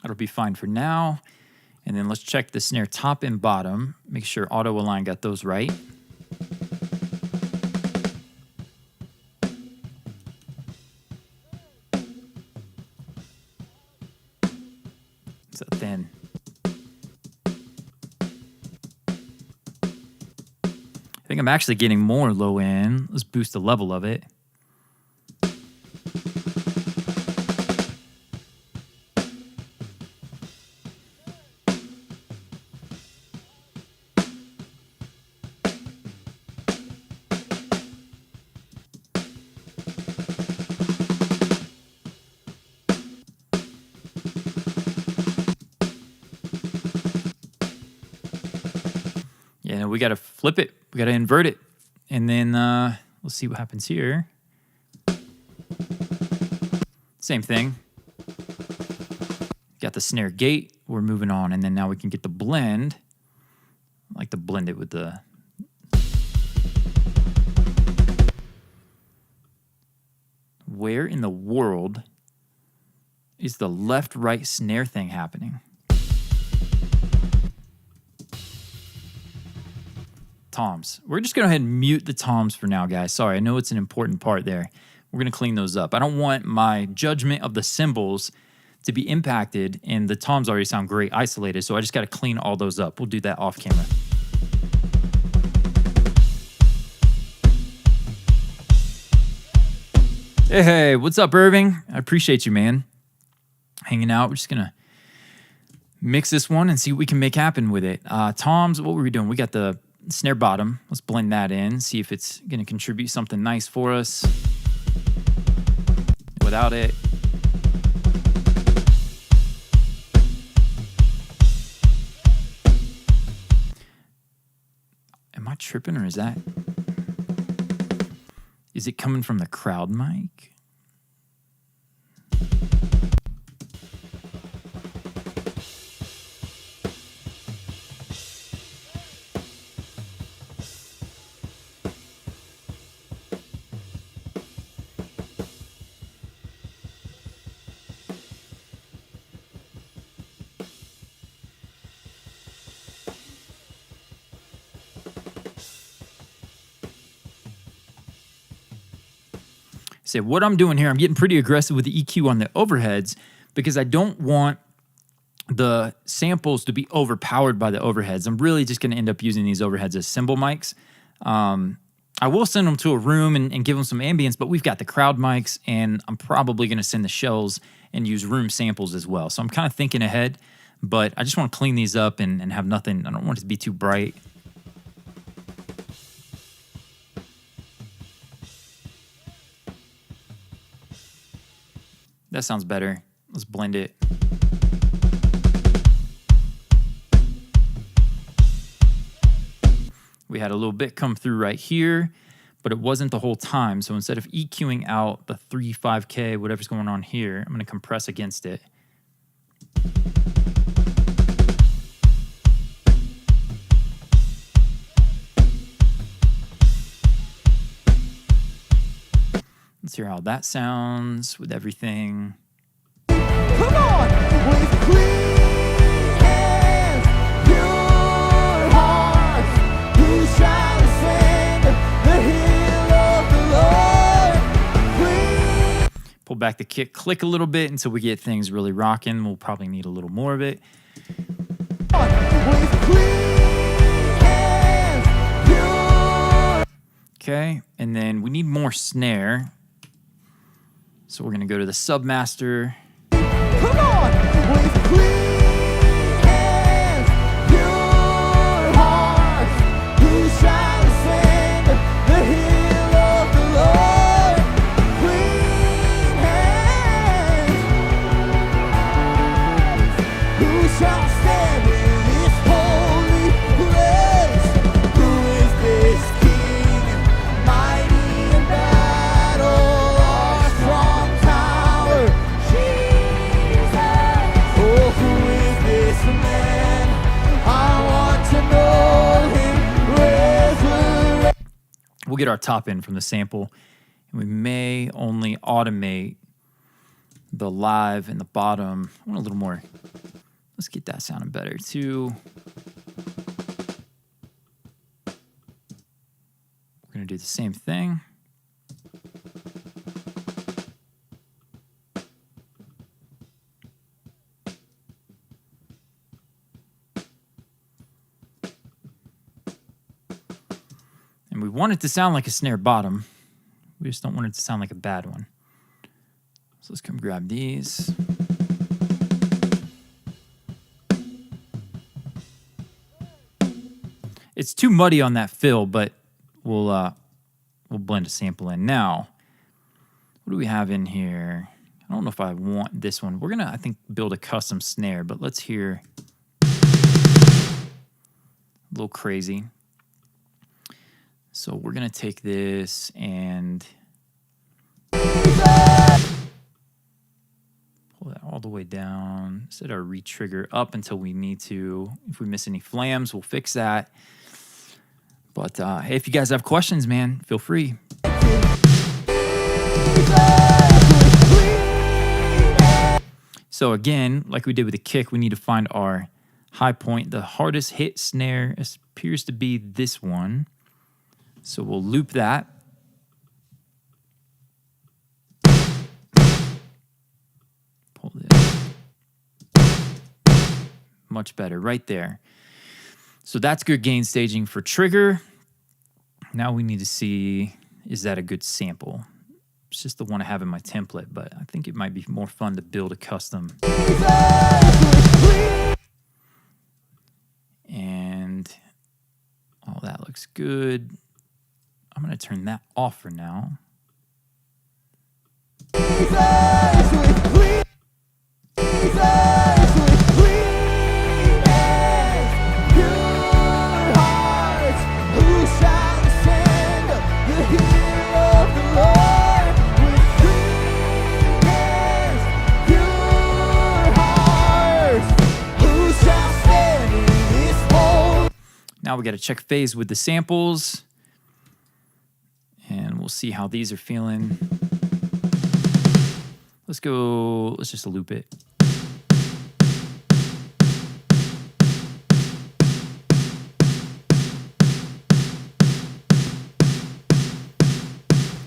That'll be fine for now. And then let's check the snare top and bottom. Make sure auto align got those right. It's that thin. I think I'm actually getting more low end. Let's boost the level of it. Yeah, we got to flip it. We got to invert it. And then let's see what happens here. Same thing. Got the snare gate. We're moving on. And then now we can get the blend. I like to blend it with the... Where in the world is the left-right snare thing happening? Toms. We're just going to go ahead and mute the toms for now, guys. Sorry, I know it's an important part there. We're going to clean those up. I don't want my judgment of the cymbals to be impacted, and the toms already sound great isolated, so I just got to clean all those up. We'll do that off camera. Hey, what's up, Irving? I appreciate you, man. Hanging out. We're just going to mix this one and see what we can make happen with it. Toms, what were we doing? We got the snare bottom. Let's blend that in, see if it's going to contribute something nice for us without it. Am I tripping, or is it coming from the crowd mic? So what I'm doing here, I'm getting pretty aggressive with the EQ on the overheads because I don't want the samples to be overpowered by the overheads. I'm really just going to end up using these overheads as cymbal mics. I will send them to a room and give them some ambience, but we've got the crowd mics, and I'm probably going to send the shells and use room samples as well. So I'm kind of thinking ahead, but I just want to clean these up and have nothing. I don't want it to be too bright. That sounds better. Let's blend it. We had a little bit come through right here, but it wasn't the whole time. So instead of EQing out the 3.5K, whatever's going on here, I'm going to compress against it. Let's hear how that sounds with everything. Come on, with clean hands, you back the kick, click a little bit until we get things really rocking. We'll probably need a little more of it. Okay, and then we need more snare. So we're gonna go to the Submaster. Come on, with clean hands, pure hearts, who shall ascend the hill of the Lord? Clean hands, who shall stand in this holy place? Who is this King, mighty in battle, our strong tower? Oh, who is this man? I want to know him. Resurrect. We'll get our top end from the sample, and we may only automate the live and the bottom. I want a little more. Let's get that sounding better too. We're gonna do the same thing. And we want it to sound like a snare bottom. We just don't want it to sound like a bad one. So let's come grab these. It's too muddy on that fill, but we'll blend a sample in. Now, what do we have in here? I don't know if I want this one. We're gonna, I think, build a custom snare, but let's hear a little crazy. So we're gonna take this and pull that all the way down. Set our retrigger up until we need to. If we miss any flams, we'll fix that. But hey, if you guys have questions, man, feel free. So again, like we did with the kick, we need to find our high point. The hardest hit snare appears to be this one. So we'll loop that. Pull this. Much better, right there. So that's good gain staging for trigger. Now we need to see, is that a good sample? It's just the one I have in my template, but I think it might be more fun to build a custom. And all that looks good. I'm going to turn that off for now. Now we got to check phase with the samples. And we'll see how these are feeling. Let's just loop it.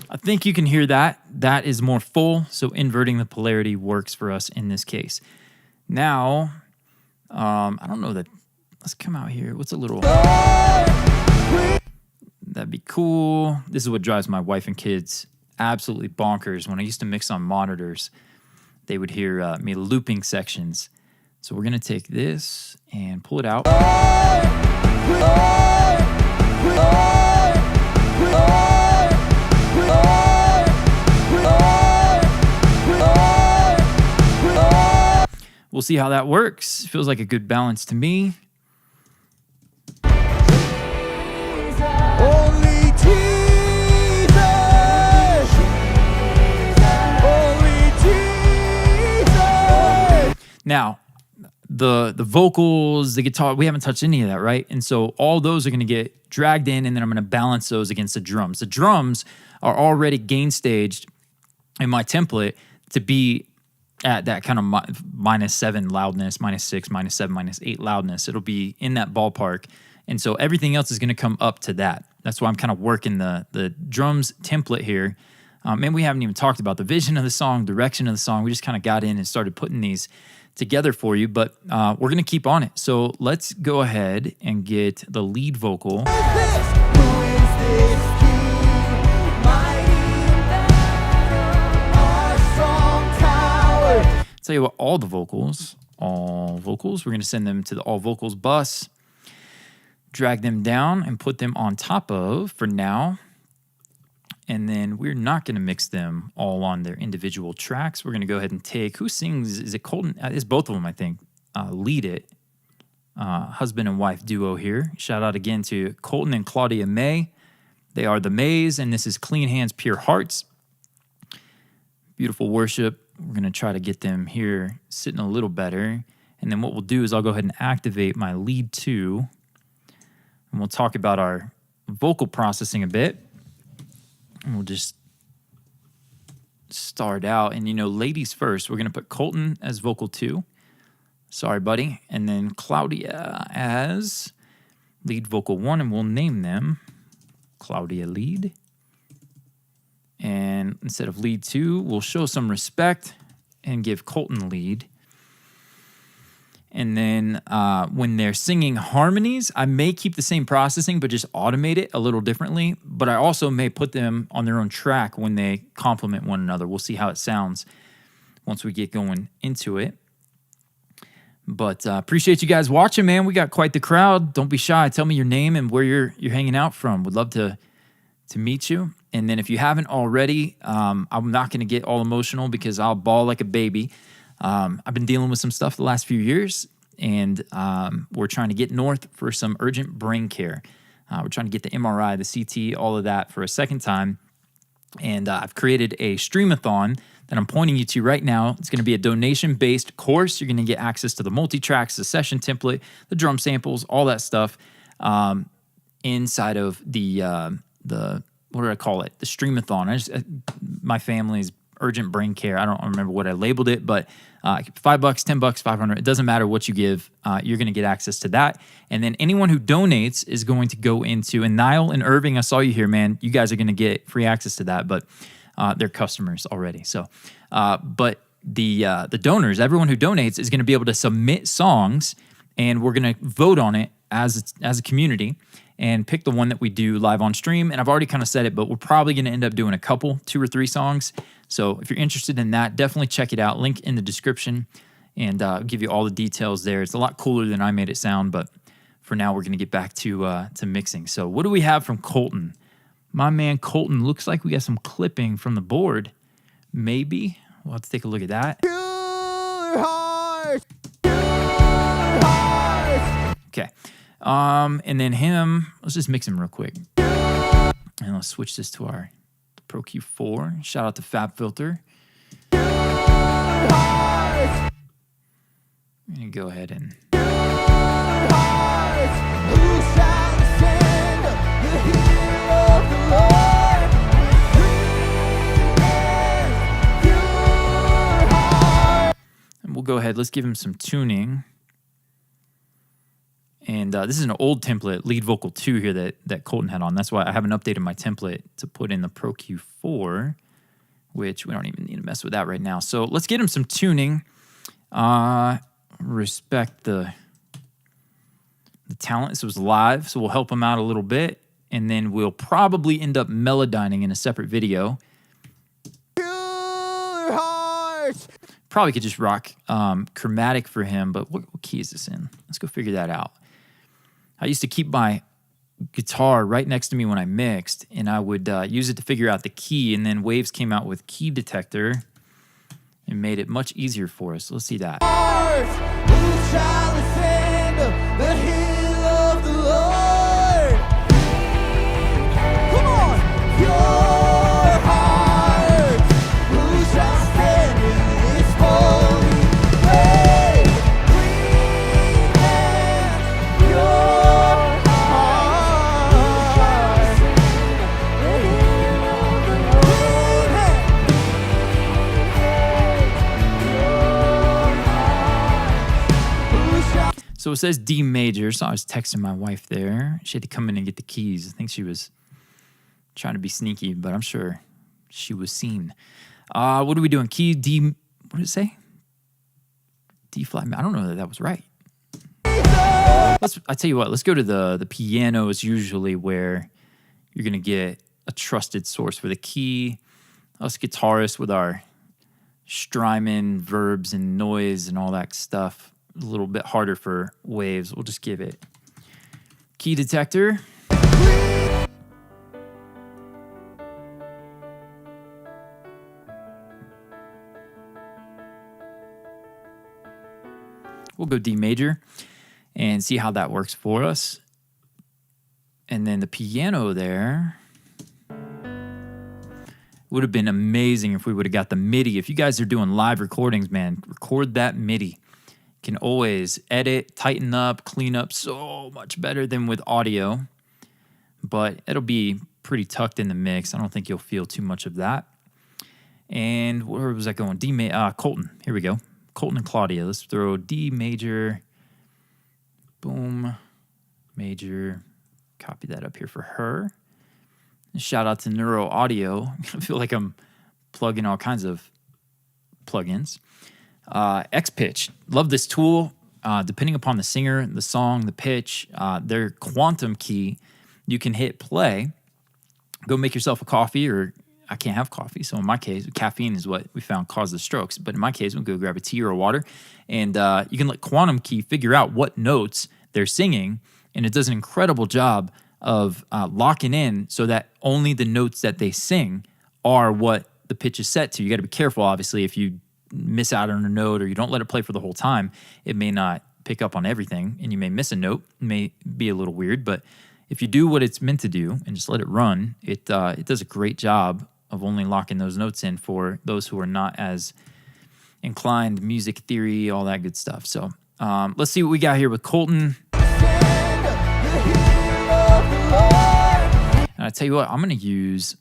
I think you can hear that. That is more full, so inverting the polarity works for us in this case. Now, I don't know that, let's come out here. What's a little... That'd be cool. This is what drives my wife and kids absolutely bonkers. When I used to mix on monitors, they would hear me looping sections. So we're gonna take this and pull it out. We'll see how that works. Feels like a good balance to me. Now, the vocals, the guitar, we haven't touched any of that, right? And so all those are going to get dragged in, and then I'm going to balance those against the drums. The drums are already gain staged in my template to be at that kind of -7 loudness, -6, -7, -8 loudness. It'll be in that ballpark. And so everything else is going to come up to that. That's why I'm kind of working the drums template here And we haven't even talked about the vision of the song, direction of the song. We just kind of got in and started putting these together for you, but we're going to keep on it. So let's go ahead and get the lead vocal. Who is this king? Mighty in battle, our strong tower. Tell you what, all vocals, we're going to send them to the all vocals bus, drag them down and put them on top of for now. And then we're not going to mix them all on their individual tracks. We're going to go ahead and take, who sings, is it Colton? It's both of them, I think. Lead it. Husband and wife duo here. Shout out again to Colton and Claudia May. They are the Mays, and this is Clean Hands, Pure Hearts. Beautiful worship. We're going to try to get them here sitting a little better. And then what we'll do is I'll go ahead and activate my lead 2. And we'll talk about our vocal processing a bit. And we'll just start out. And, you know, ladies first. We're going to put Colton as vocal 2. Sorry, buddy. And then Claudia as lead vocal 1. And we'll name them Claudia lead. And instead of lead 2, we'll show some respect and give Colton lead. And then when they're singing harmonies, I may keep the same processing, but just automate it a little differently. But I also may put them on their own track when they complement one another. We'll see how it sounds once we get going into it. But appreciate you guys watching, man. We got quite the crowd. Don't be shy. Tell me your name and where you're hanging out from. Would love to meet you. And then if you haven't already, I'm not going to get all emotional because I'll bawl like a baby. I've been dealing with some stuff the last few years, and we're trying to get north for some urgent brain care. We're trying to get the MRI, the CT, all of that for a second time. And I've created a streamathon that I'm pointing you to right now. It's going to be a donation-based course. You're going to get access to the multi-tracks, the session template, the drum samples, all that stuff inside of the what do I call it? The streamathon. My family's urgent brain care. I don't remember what I labeled it, but $5, $10, $500. It doesn't matter what you give. You're going to get access to that. And then anyone who donates is going to go into, and Niall and Irving, I saw you here, man. You guys are going to get free access to that, but they're customers already. So, but the donors, everyone who donates is going to be able to submit songs, and we're going to vote on it as a community and pick the one that we do live on stream. And I've already kind of said it, but we're probably going to end up doing a couple, 2 or 3 songs. So if you're interested in that, definitely check it out. Link in the description, and I'll give you all the details there. It's a lot cooler than I made it sound, but for now we're going to get back to mixing. So what do we have from Colton? My man Colton, looks like we got some clipping from the board. Maybe. We'll have to take a look at that. Pure heart. Pure heart. Okay. And then him, let's just mix him real quick. And let's switch this to our Pro Q4. Shout out to Fab Filter. Pure heart. I'm going to go ahead and... Pure heart. Who shall ascend the hill of the Lord? Pure heart. And we'll go ahead. Let's give him some tuning. And this is an old template, lead vocal 2 here that Colton had on. That's why I haven't updated my template to put in the Pro Q4, which we don't even need to mess with that right now. So let's get him some tuning. Respect the talent. This was live, so we'll help him out a little bit. And then we'll probably end up melodyning in a separate video. Pure heart. Probably could just rock chromatic for him, but what key is this in? Let's go figure that out. I used to keep my guitar right next to me when I mixed, and I would use it to figure out the key, and then Waves came out with Key Detector and made it much easier for us. Let's see that. Who shall ascend the hill of the Lord? Come on, pure heart. Who shall stand in His holy place? Clean hands, pure heart. Clean hands. So it says D major, so I was texting my wife there. She had to come in and get the keys. I think she was trying to be sneaky, but I'm sure she was seen. What are we doing? Key D, what did it say? D flat. I don't know that was right. I tell you what, let's go to the piano is usually where you're going to get a trusted source for the key. Us guitarists with our Strymon verbs and noise and all that stuff, a little bit harder for waves. We'll just give it key detector. We'll go D major and see how that works for us. And then the piano there would have been amazing if we would have got the MIDI. If you guys are doing live recordings, man, record that MIDI. Can always edit, tighten up, clean up so much better than with audio. But it'll be pretty tucked in the mix. I don't think you'll feel too much of that. And where was I going? Colton. Here we go. Colton and Claudia. Let's throw D major. Boom. Major. Copy that up here for her. And shout out to Neuro Audio. I feel like I'm plugging all kinds of plugins. X pitch. Love this tool. Depending upon the singer, the song, the pitch, their quantum key, you can hit play. Go make yourself a coffee, or I can't have coffee. So in my case, caffeine is what we found caused the strokes. But in my case, we'll go grab a tea or a water. And you can let quantum key figure out what notes they're singing. And it does an incredible job of locking in so that only the notes that they sing are what the pitch is set to. You got to be careful, obviously. If you miss out on a note or you don't let it play for the whole time, it may not pick up on everything and you may miss a note. It may be a little weird, but if you do what it's meant to do and just let it run, it does a great job of only locking those notes in for those who are not as inclined, music theory, all that good stuff. So let's see what we got here with Colton. And I tell you what, I'm going to use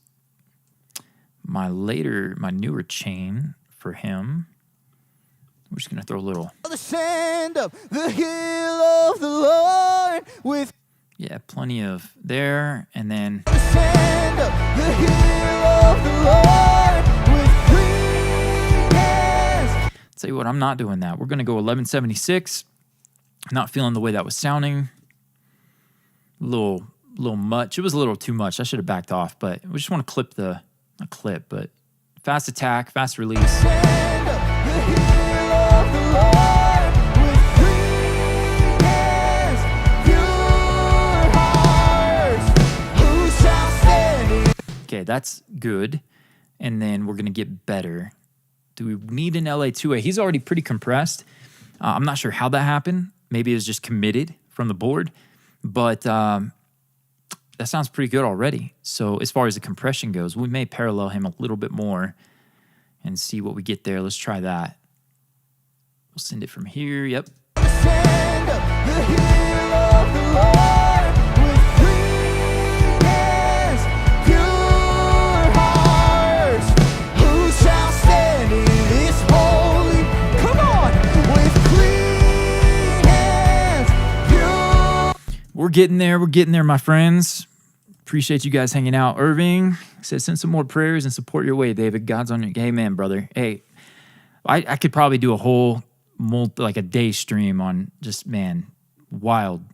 my newer chain for him. We're just going to throw a little. The sand up the hill of the Lord with. Yeah, plenty of there. And then. The sand up the hill of the Lord with clean hands. Tell you what, I'm not doing that. We're going to go 1176. Not feeling the way that was sounding. A little much. It was a little too much. I should have backed off, but we just want to clip not clip, but fast attack, fast release. Stand up the hill of the Lord with clean hands, pure hearts. Who shall stand in? Okay, that's good. And then we're going to get better. Do we need an LA2A? He's already pretty compressed. I'm not sure how that happened. Maybe it was just committed from the board. But that sounds pretty good already. So as far as the compression goes, we may parallel him a little bit more and see what we get there. Let's try that. We'll send it from here. Yep. Stand up the hill of the Lord with clean hands, pure hearts. Who shall stand in this holy? Come on, with clean hands, pure. We're getting there, my friends. Appreciate you guys hanging out. Irving says, send some more prayers and support your way, David. God's on your. Hey, man, brother. Hey, I could probably do a whole a day stream on just, man, wild.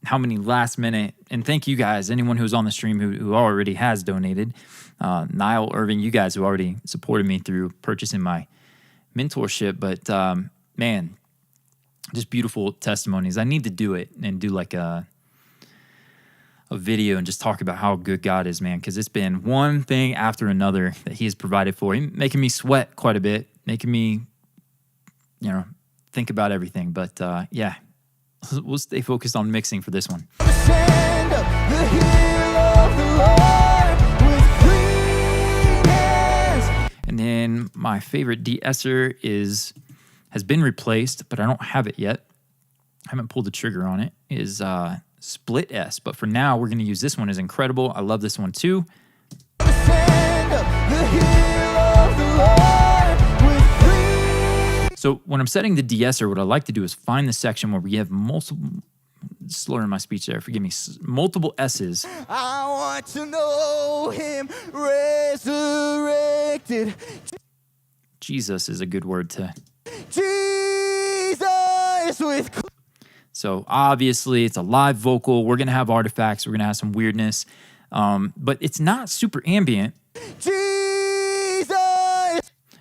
How many last minute, and thank you guys, anyone who's on the stream who already has donated. Niall, Irving, you guys who already supported me through purchasing my mentorship. But, man, just beautiful testimonies. I need to do it and do like a video and just talk about how good God is, man, because it's been one thing after another that he has provided for. He's making me sweat quite a bit, making me, think about everything. But, yeah, we'll stay focused on mixing for this one. Stand up the hill of the Lord with clean hands. And then my favorite de-esser has been replaced, but I don't have it yet. I haven't pulled the trigger on it, is Split S. But for now, we're going to use this one. It's incredible. I love this one too. Stand up the hill of the Lord with clean. So when I'm setting the de-esser, what I like to do is find the section where we have multiple, slurring my speech there. Forgive me. Multiple S's. I want to know him resurrected. Jesus is a good word to. Jesus with. So obviously it's a live vocal. We're going to have artifacts. We're going to have some weirdness. But it's not super ambient. Jesus.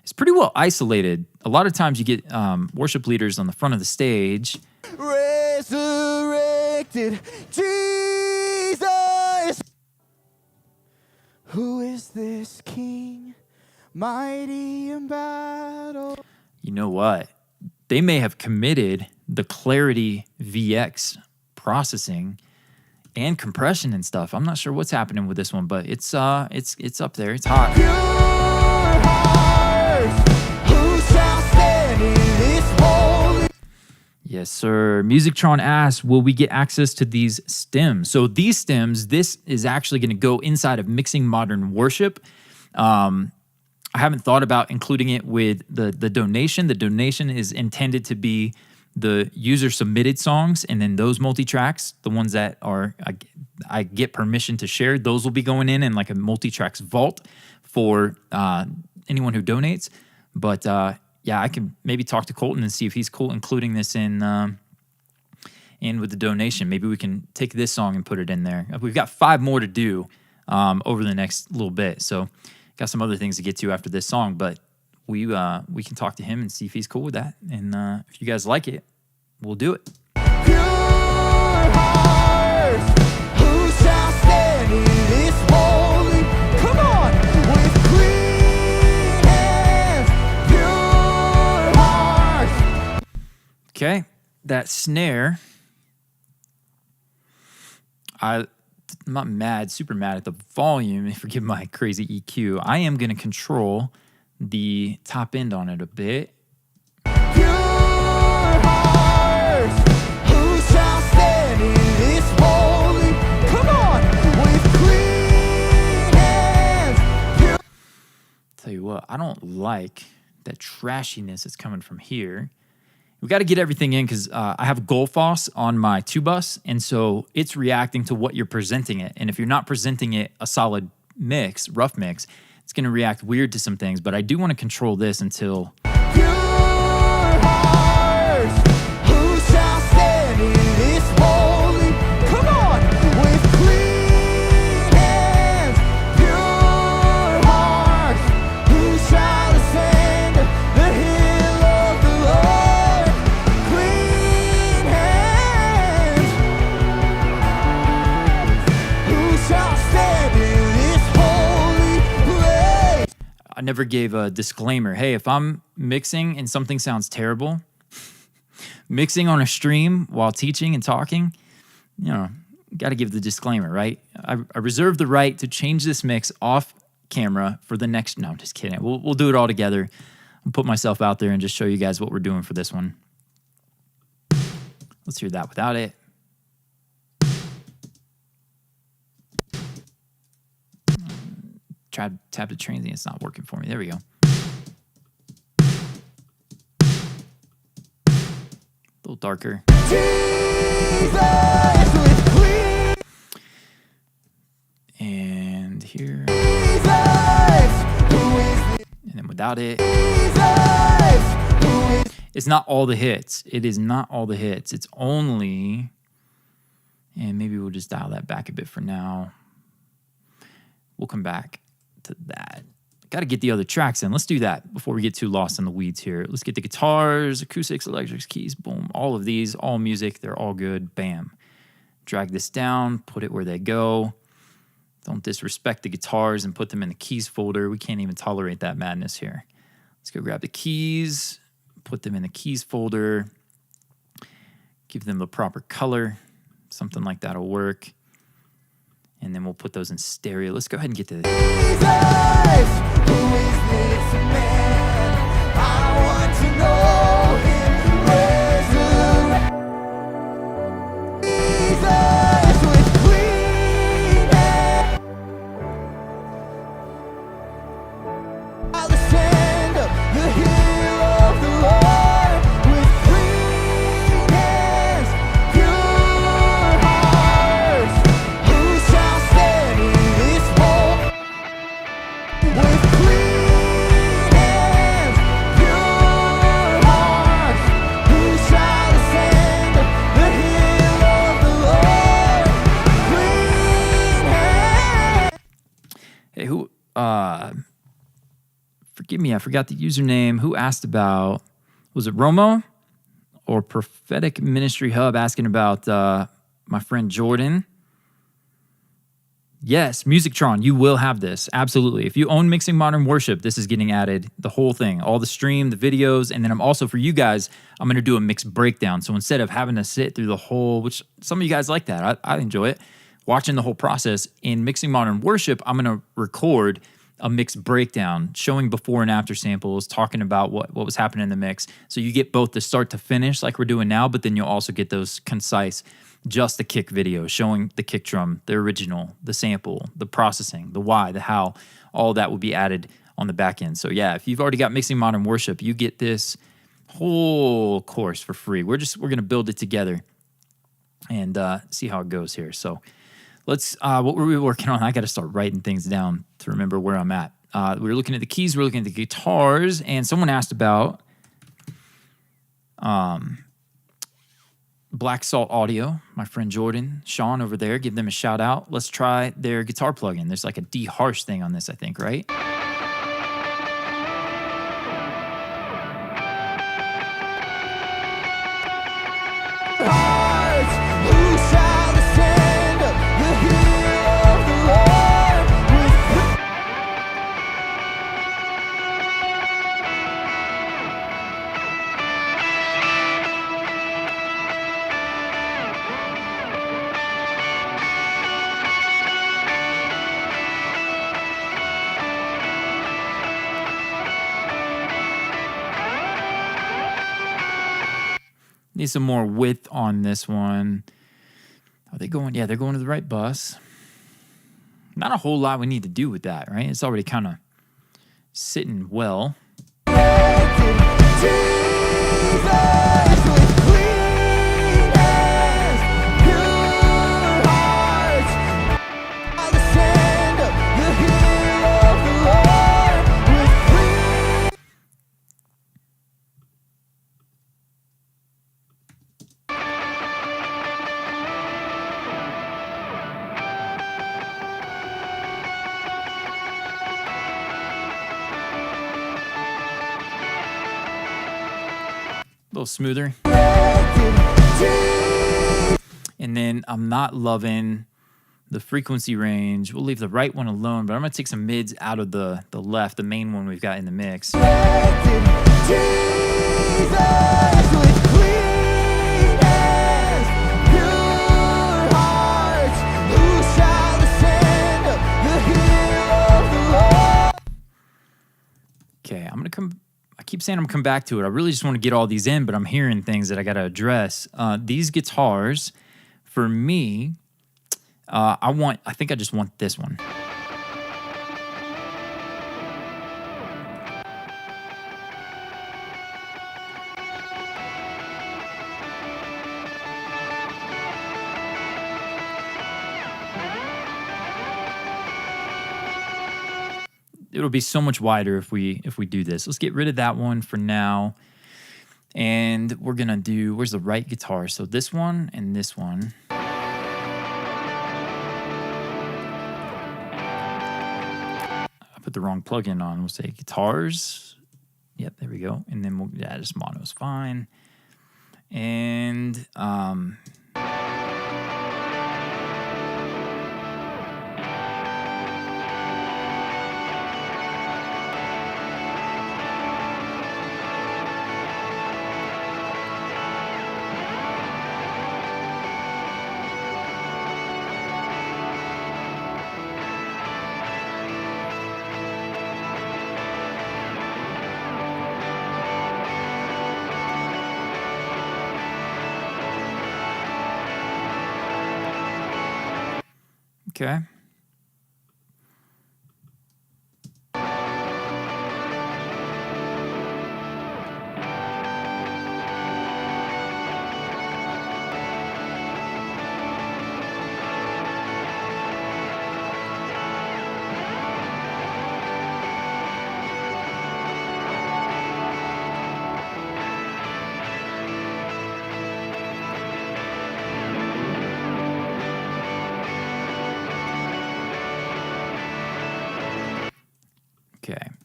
It's pretty well isolated. A lot of times you get worship leaders on the front of the stage. Resurrected Jesus. Who is this king? Mighty in battle. You know what? They may have committed the Clarity VX processing and compression and stuff. I'm not sure what's happening with this one, but it's up there. It's hot. Pure hearts, who shall stand in this holy? Yes, sir. Musictron asks, will we get access to these stems? So these stems, this is actually going to go inside of Mixing Modern Worship. I haven't thought about including it with the donation. The donation is intended to be the user submitted songs, and then those multi-tracks, the ones that are I get permission to share, those will be going in like a multi-tracks vault for anyone who donates. But yeah, I can maybe talk to Colton and see if he's cool including this in with the donation. Maybe we can take this song and put it in there. We've got 5 more to do over the next little bit, so got some other things to get to after this song, but we can talk to him and see if he's cool with that. And if you guys like it, we'll do it. Pure hearts, who shall stand in this holy? Come on, with clean hands, pure hearts. Okay, that snare, I'm not super mad at the volume. Forgive my crazy EQ. I am going to control the top end on it a bit. Pure hearts, who shall stand in this holy? Come on, with clean hands, pure. Tell you what, I don't like that trashiness that's coming from here. We got to get everything in because I have Goldfoss on my 2-bus, and so it's reacting to what you're presenting it. And if you're not presenting it a solid mix, rough mix, it's going to react weird to some things. But I do want to control this until. Pure hearts, who shall stand in this holy? Come on, with clean hands, pure hearts, who shall ascend the hill of the Lord? Clean hands, who shall stand in this holy place? I never gave a disclaimer. Hey, if I'm mixing and something sounds terrible, mixing on a stream while teaching and talking, got to give the disclaimer, right? I reserve the right to change this mix off camera for the next. No, I'm just kidding. We'll do it all together. I'll put myself out there and just show you guys what we're doing for this one. Let's hear that without it. Try to tap the transient. It's not working for me. There we go. A little darker. Jesus with clean. And here. Jesus, who is And then without it. Jesus, who is It's not all the hits. It is not all the hits. It's only. And maybe we'll just dial that back a bit for now. We'll come back to that. Got to get the other tracks in. Let's do that before we get too lost in the weeds here. Let's get the guitars, acoustics, electrics, keys, boom. All of these, all music, they're all good. Bam. Drag this down, put it where they go. Don't disrespect the guitars and put them in the keys folder. We can't even tolerate that madness here. Let's go grab the keys, put them in the keys folder, give them the proper color. Something like that will work. And then we'll put those in stereo. Let's go ahead and get to this. Jesus, who is this man? I want to know him. Resurrect. Jesus with clean hands. I'll ascend the hill of the Lord with clean hands, pure forgive me, I forgot the username. Who asked about, was it Romo or Prophetic Ministry Hub asking about my friend Jordan? Yes, Musictron, you will have this. Absolutely. If you own Mixing Modern Worship, this is getting added, the whole thing, all the stream, the videos, and then I'm also, for you guys, I'm going to do a mix breakdown. So instead of having to sit through the whole, which some of you guys like that, I enjoy it, watching the whole process, in Mixing Modern Worship, I'm going to record a mix breakdown, showing before and after samples, talking about what was happening in the mix. So you get both the start to finish like we're doing now, but then you'll also get those concise, just the kick videos, showing the kick drum, the original, the sample, the processing, the why, the how, all that will be added on the back end. So yeah, if you've already got Mixing Modern Worship, you get this whole course for free. We're going to build it together and see how it goes here. So let's, what were we working on? I got to start writing things down to remember where I'm at. We were looking at the keys, we were looking at the guitars, and someone asked about Black Salt Audio, my friend Jordan, Sean over there, give them a shout out. Let's try their guitar plugin. There's like a de-harsh thing on this, I think, right? Hearts, who shall ascend the hill of the Lord with Need some more width on this one. Are they going? Yeah, they're going to the right bus. Not a whole lot we need to do with that, right? It's already kind of sitting well. Jesus with clean hands, pure hearts. I'll ascend the hill of the Lord with clean. A little smoother. And then I'm not loving the frequency range. We'll leave the right one alone, but I'm going to take some mids out of the left, the main one we've got in the mix. Jesus with clean hands, pure hearts. Who shall ascend the hill of the Lord? Okay, I'm going to come... I keep saying I'm going to come back to it. I really just want to get all these in, but I'm hearing things that I got to address. These guitars, for me, I think I just want this one. It'll be so much wider if we do this. Let's get rid of that one for now. And we're going to do, where's the right guitar? So this one and this one. I put the wrong plugin on. We'll say guitars. Yep, there we go. And then we'll, yeah, just mono is fine. And okay.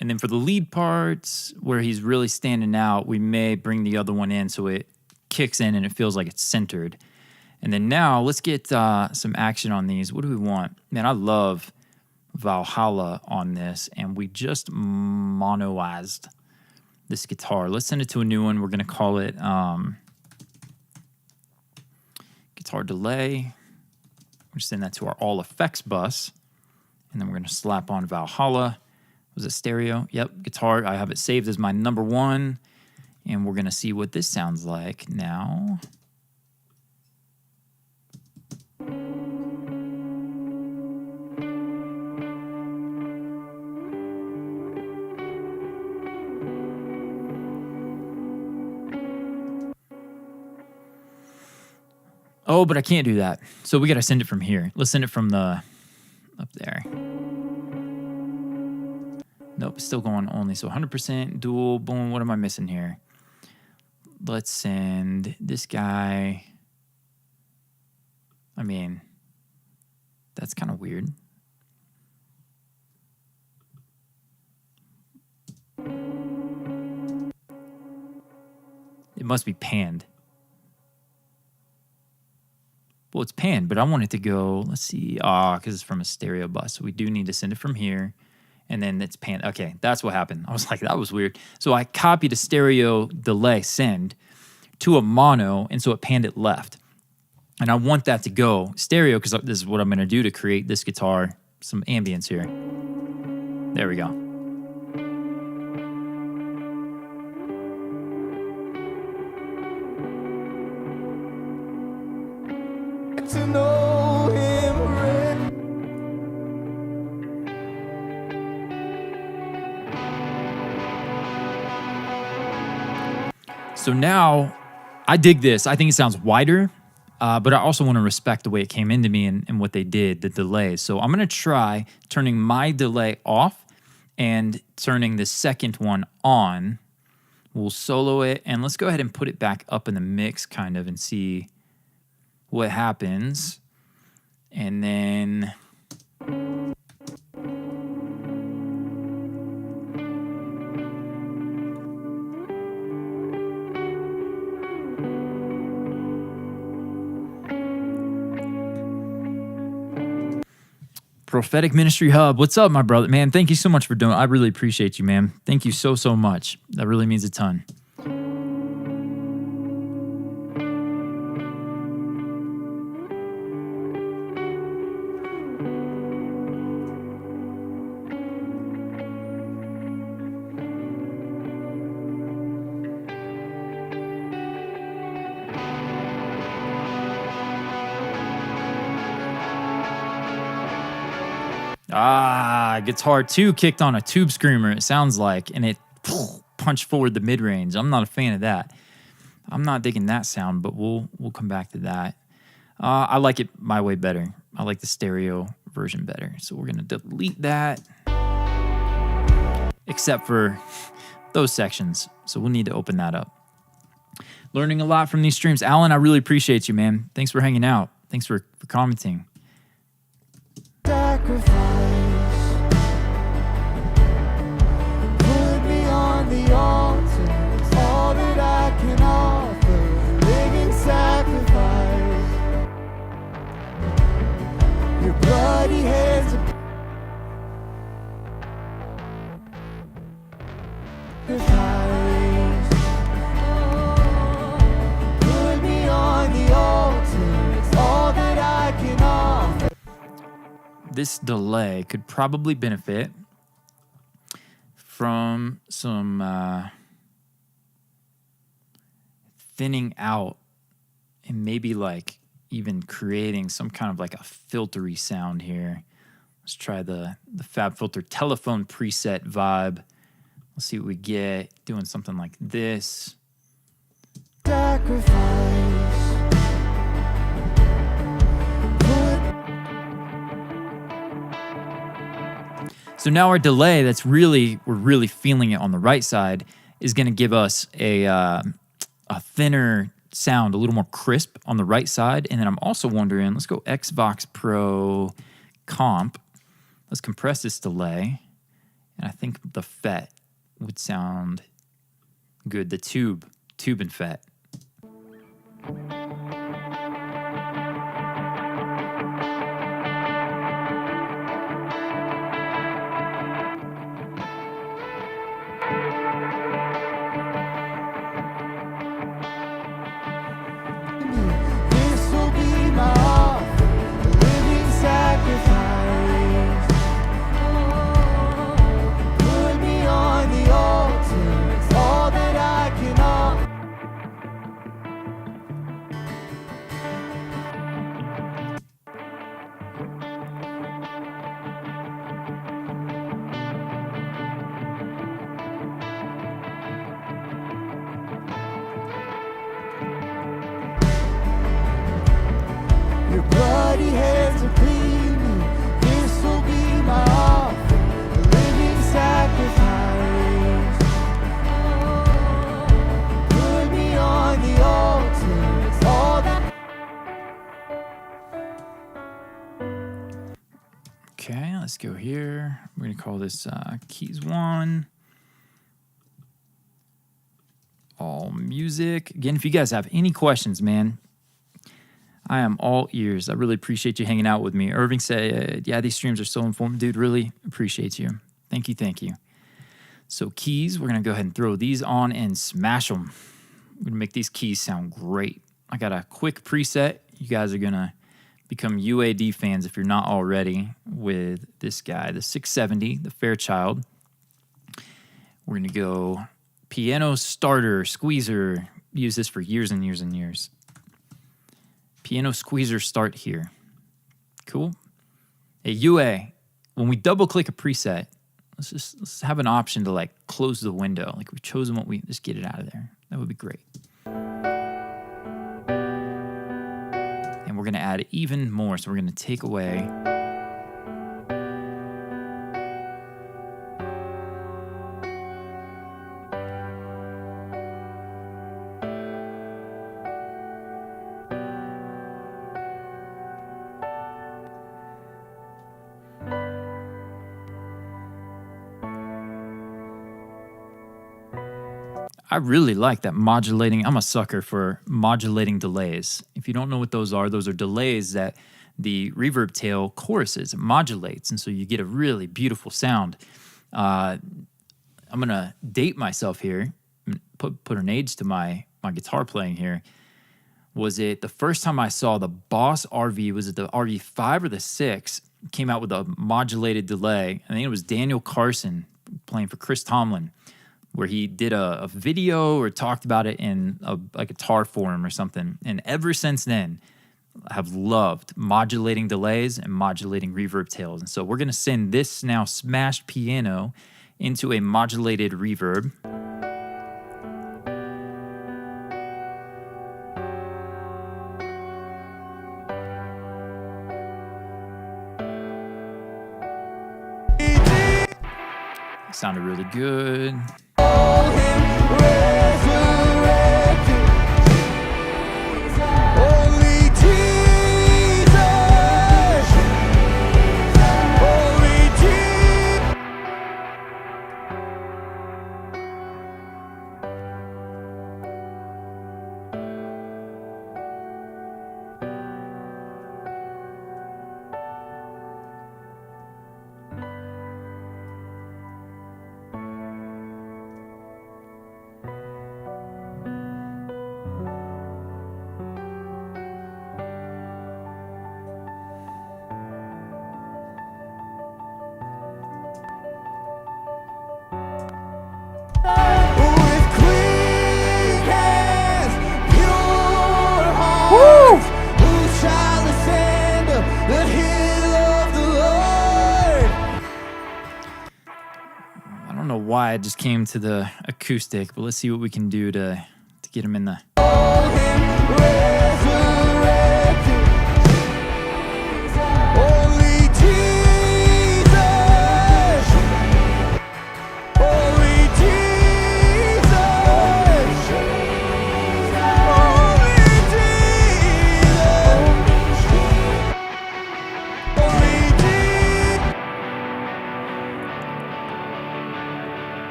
And then for the lead parts, where he's really standing out, we may bring the other one in so it kicks in and it feels like it's centered. And then now let's get some action on these. What do we want? Man, I love Valhalla on this, and we just monoized this guitar. Let's send it to a new one. We're going to call it guitar delay. We're send that to our all effects bus, and then we're going to slap on Valhalla. Was it stereo? Yep, guitar. I have it saved as my number 1, and we're going to see what this sounds like now. Oh, but I can't do that. So we got to send it from here. Let's send it from the up there. Nope, it's still going only. So 100% dual. Boom. What am I missing here? Let's send this guy. I mean, that's kind of weird. It must be panned. Well, it's panned, but I want it to go, let's see, because it's from a stereo bus. So we do need to send it from here, and then it's panned. Okay, that's what happened. I was like, that was weird. So I copied a stereo delay send to a mono, and so it panned it left. And I want that to go stereo, because this is what I'm going to do to create this guitar, some ambience here. There we go. To know him. So now I dig this. I think it sounds wider, but I also want to respect the way it came into me and what they did, the delay. So I'm going to try turning my delay off and turning the second one on. We'll solo it, and let's go ahead and put it back up in the mix kind of and see what happens. And then Prophetic Ministry Hub. What's up, my brother? Man, thank you so much for doing it. I really appreciate you, man. Thank you so, so much. That really means a ton. Guitar 2 kicked on a tube screamer, it sounds like, and it punched forward the mid-range. I'm not a fan of that. I'm not digging that sound, but we'll come back to that. I like it my way better. I like the stereo version better. So we're going to delete that, except for those sections. So we'll need to open that up. Learning a lot from these streams. Alan, I really appreciate you, man. Thanks for hanging out. Thanks for commenting. Sacrifice, put me on the altar. It's all that I can offer. Living sacrifice. Your bloody hands are sacrifice. Put me on the altar. It's all that I can offer. This delay could probably benefit from some thinning out and maybe like even creating some kind of like a filtery sound here. Let's try the FabFilter telephone preset vibe. Let's see what we get doing something like this. Sacrifice. So now our delay we're really feeling it on the right side is going to give us a thinner sound, a little more crisp on the right side. And then I'm also wondering, let's go Xbox Pro Comp. Let's compress this delay. And I think the FET would sound good. The tube and FET. This will be my offering, a living sacrifice. Put me on the altar, it's all that I can offer. Your bloody hands are clean. This will be my offering, a living sacrifice. Put me on the altar, it's all that. Okay, let's go here. We're going to call this keys 1. All music. Again, if you guys have any questions, man, I am all ears. I really appreciate you hanging out with me. Irving said, yeah, these streams are so informative. Dude, really appreciate you. Thank you, thank you. So keys, we're going to go ahead and throw these on and smash them. We're going to make these keys sound great. I got a quick preset. You guys are going to become UAD fans if you're not already with this guy, the 670, the Fairchild. We're going to go piano starter, squeezer. Use this for years and years and years. Piano squeezer start here. Cool. A UA, when we double click a preset, let's have an option to like close the window. Like we've chosen what we, just get it out of there. That would be great. And we're going to add even more. So we're going to take away. I really like that modulating. I'm a sucker for modulating delays. If you don't know what those are delays that the reverb tail choruses, it modulates, and so you get a really beautiful sound. I'm going to date myself here, put an age to my guitar playing here. Was it the first time I saw the Boss RV, was it the RV5 or the 6, came out with a modulated delay? I think it was Daniel Carson playing for Chris Tomlin, where he did a video or talked about it in a guitar forum or something. And ever since then, I have loved modulating delays and modulating reverb tails. And so we're going to send this now smashed piano into a modulated reverb. Sounded really good. Why I just came to the acoustic, but let's see what we can do to get him in the.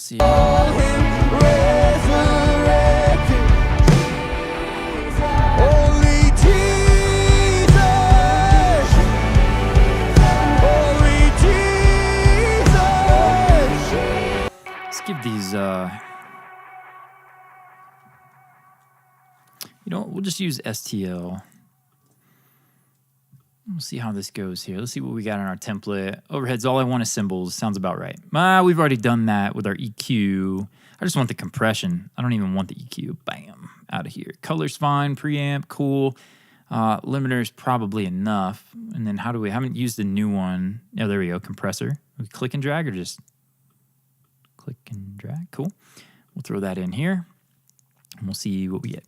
see. Let's give these, you know, we'll just use STL. We'll see how this goes here. Let's see what we got in our template. Overheads, all I want is cymbals. Sounds about right. We've already done that with our EQ. I just want the compression. I don't even want the EQ. Bam, out of here. Color's fine, preamp, cool. Limiter's probably enough. And then I haven't used the new one. Oh, there we go, compressor. We click and drag or just click and drag? Cool. We'll throw that in here and we'll see what we get.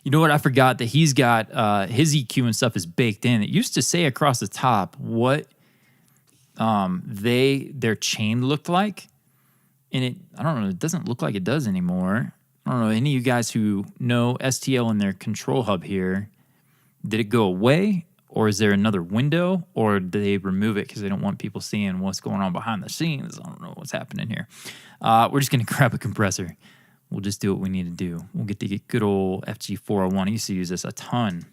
You know what? I forgot that he's got his EQ and stuff is baked in. It used to say across the top what their chain looked like, and I don't know. It doesn't look like it does anymore. I don't know. Any of you guys who know STL and their control hub here, did it go away, or is there another window, or do they remove it because they don't want people seeing what's going on behind the scenes? I don't know what's happening here. We're just gonna grab a compressor. We'll just do what we need to do. We'll get the good old FG401. I used to use this a ton.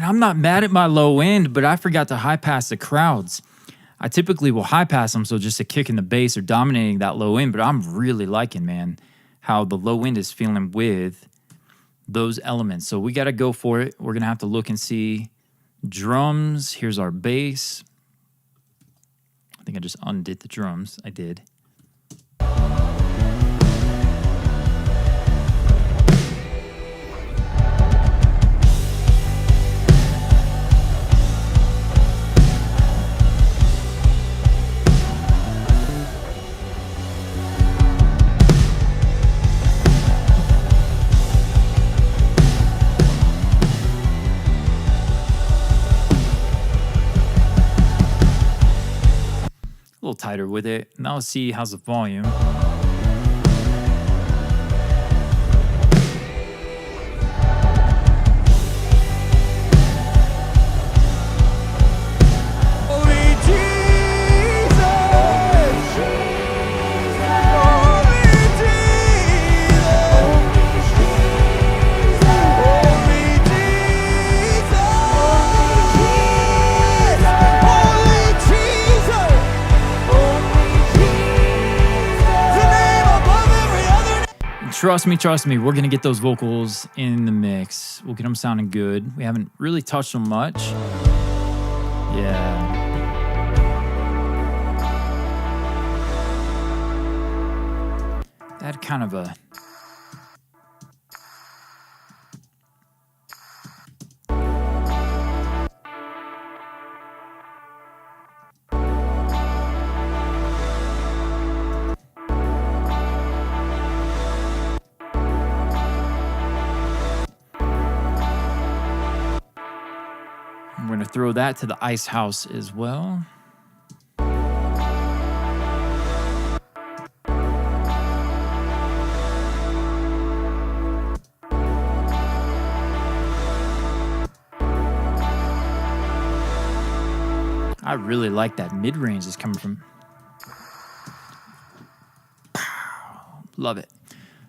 I'm not mad at my low end, but I forgot to high pass the crowds. I typically will high pass them, so just a kick in the bass or dominating that low end, but I'm really liking, man, how the low end is feeling with those elements. So we got to go for it. We're going to have to look and see drums. Here's our bass. I think I just undid the drums. I did. A little tighter with it. Now let's see how's the volume. Trust me, we're going to get those vocals in the mix. We'll get them sounding good. We haven't really touched them much. Yeah. add kind of a I'm going to throw that to the ice house as well. I really like that mid-range is coming from. Love it.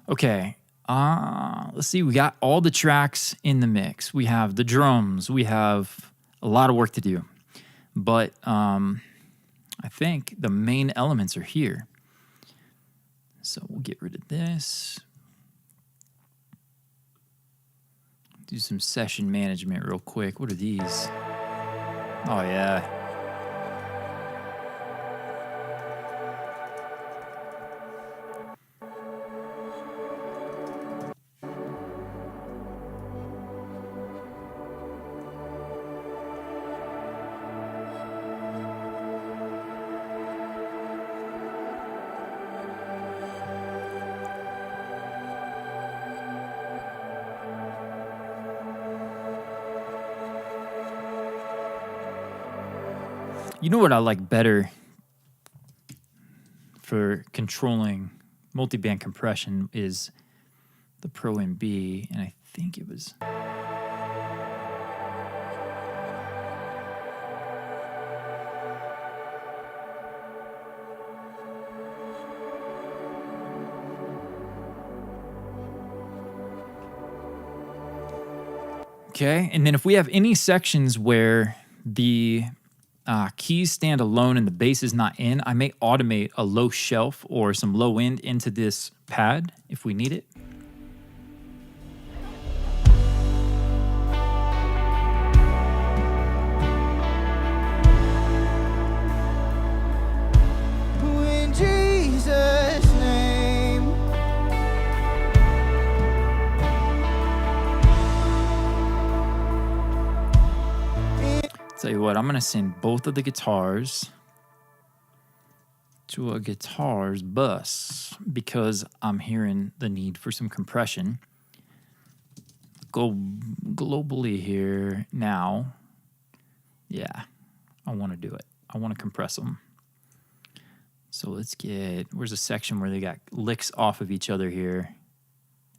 Okay. Let's see. We got all the tracks in the mix. We have the drums. We have a lot of work to do. But I think the main elements are here. So we'll get rid of this. Do some session management real quick. What are these? Oh, yeah. You know what I like better for controlling multiband compression is the Pro MB, and I think it was. Okay, and then if we have any sections where the keys stand alone and the bass is not in, I may automate a low shelf or some low end into this pad if we need it. In Jesus' name. Tell you what, I'm gonna send both of the guitars to a guitars bus because I'm hearing the need for some compression. Go globally here now. Yeah, I want to do it. I want to compress them. So let's get, where's a section where they got licks off of each other here?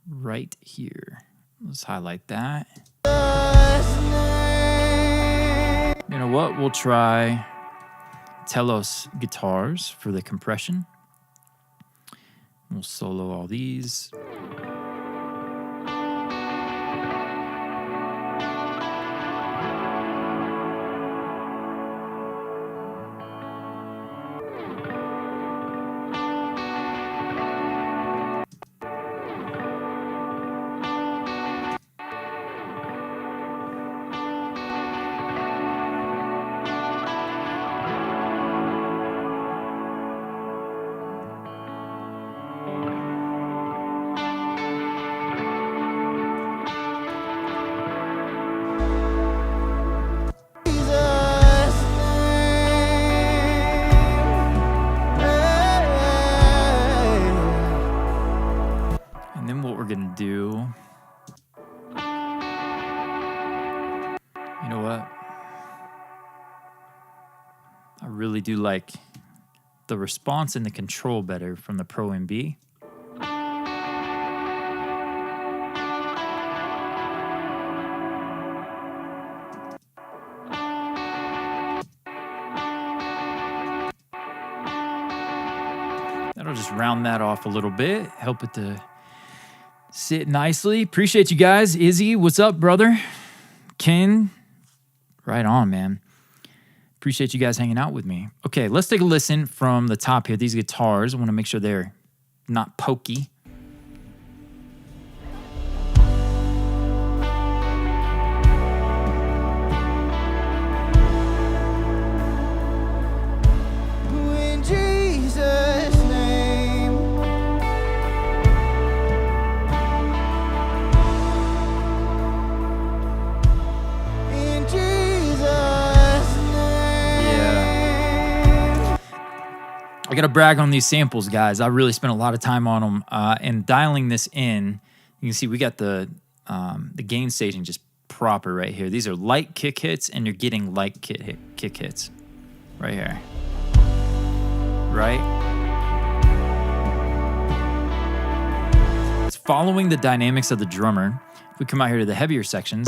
Right here. Let's highlight that. You know what? We'll try Telos guitars for the compression. We'll solo all these. Do you know what? I really do like the response and the control better from the Pro MB. That'll just round that off a little bit, help it to sit nicely. Appreciate you guys. Izzy, what's up, brother? Ken, right on, man. Appreciate you guys hanging out with me. Okay, let's take a listen from the top here. These guitars, I want to make sure they're not pokey. In Jesus' name. I got to brag on these samples, guys. I really spent a lot of time on them. And dialing this in, you can see we got the gain staging just proper right here. These are light kick hits, and you're getting light kick hits right here. Right? It's following the dynamics of the drummer. If we come out here to the heavier sections,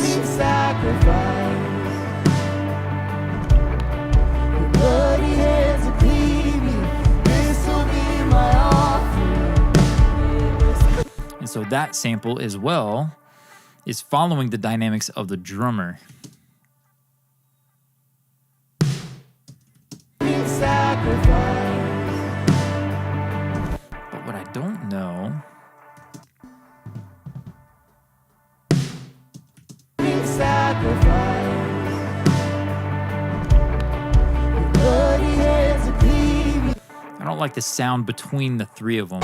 and so that sample as well is following the dynamics of the drummer. But what I don't know I don't like the sound between the three of them.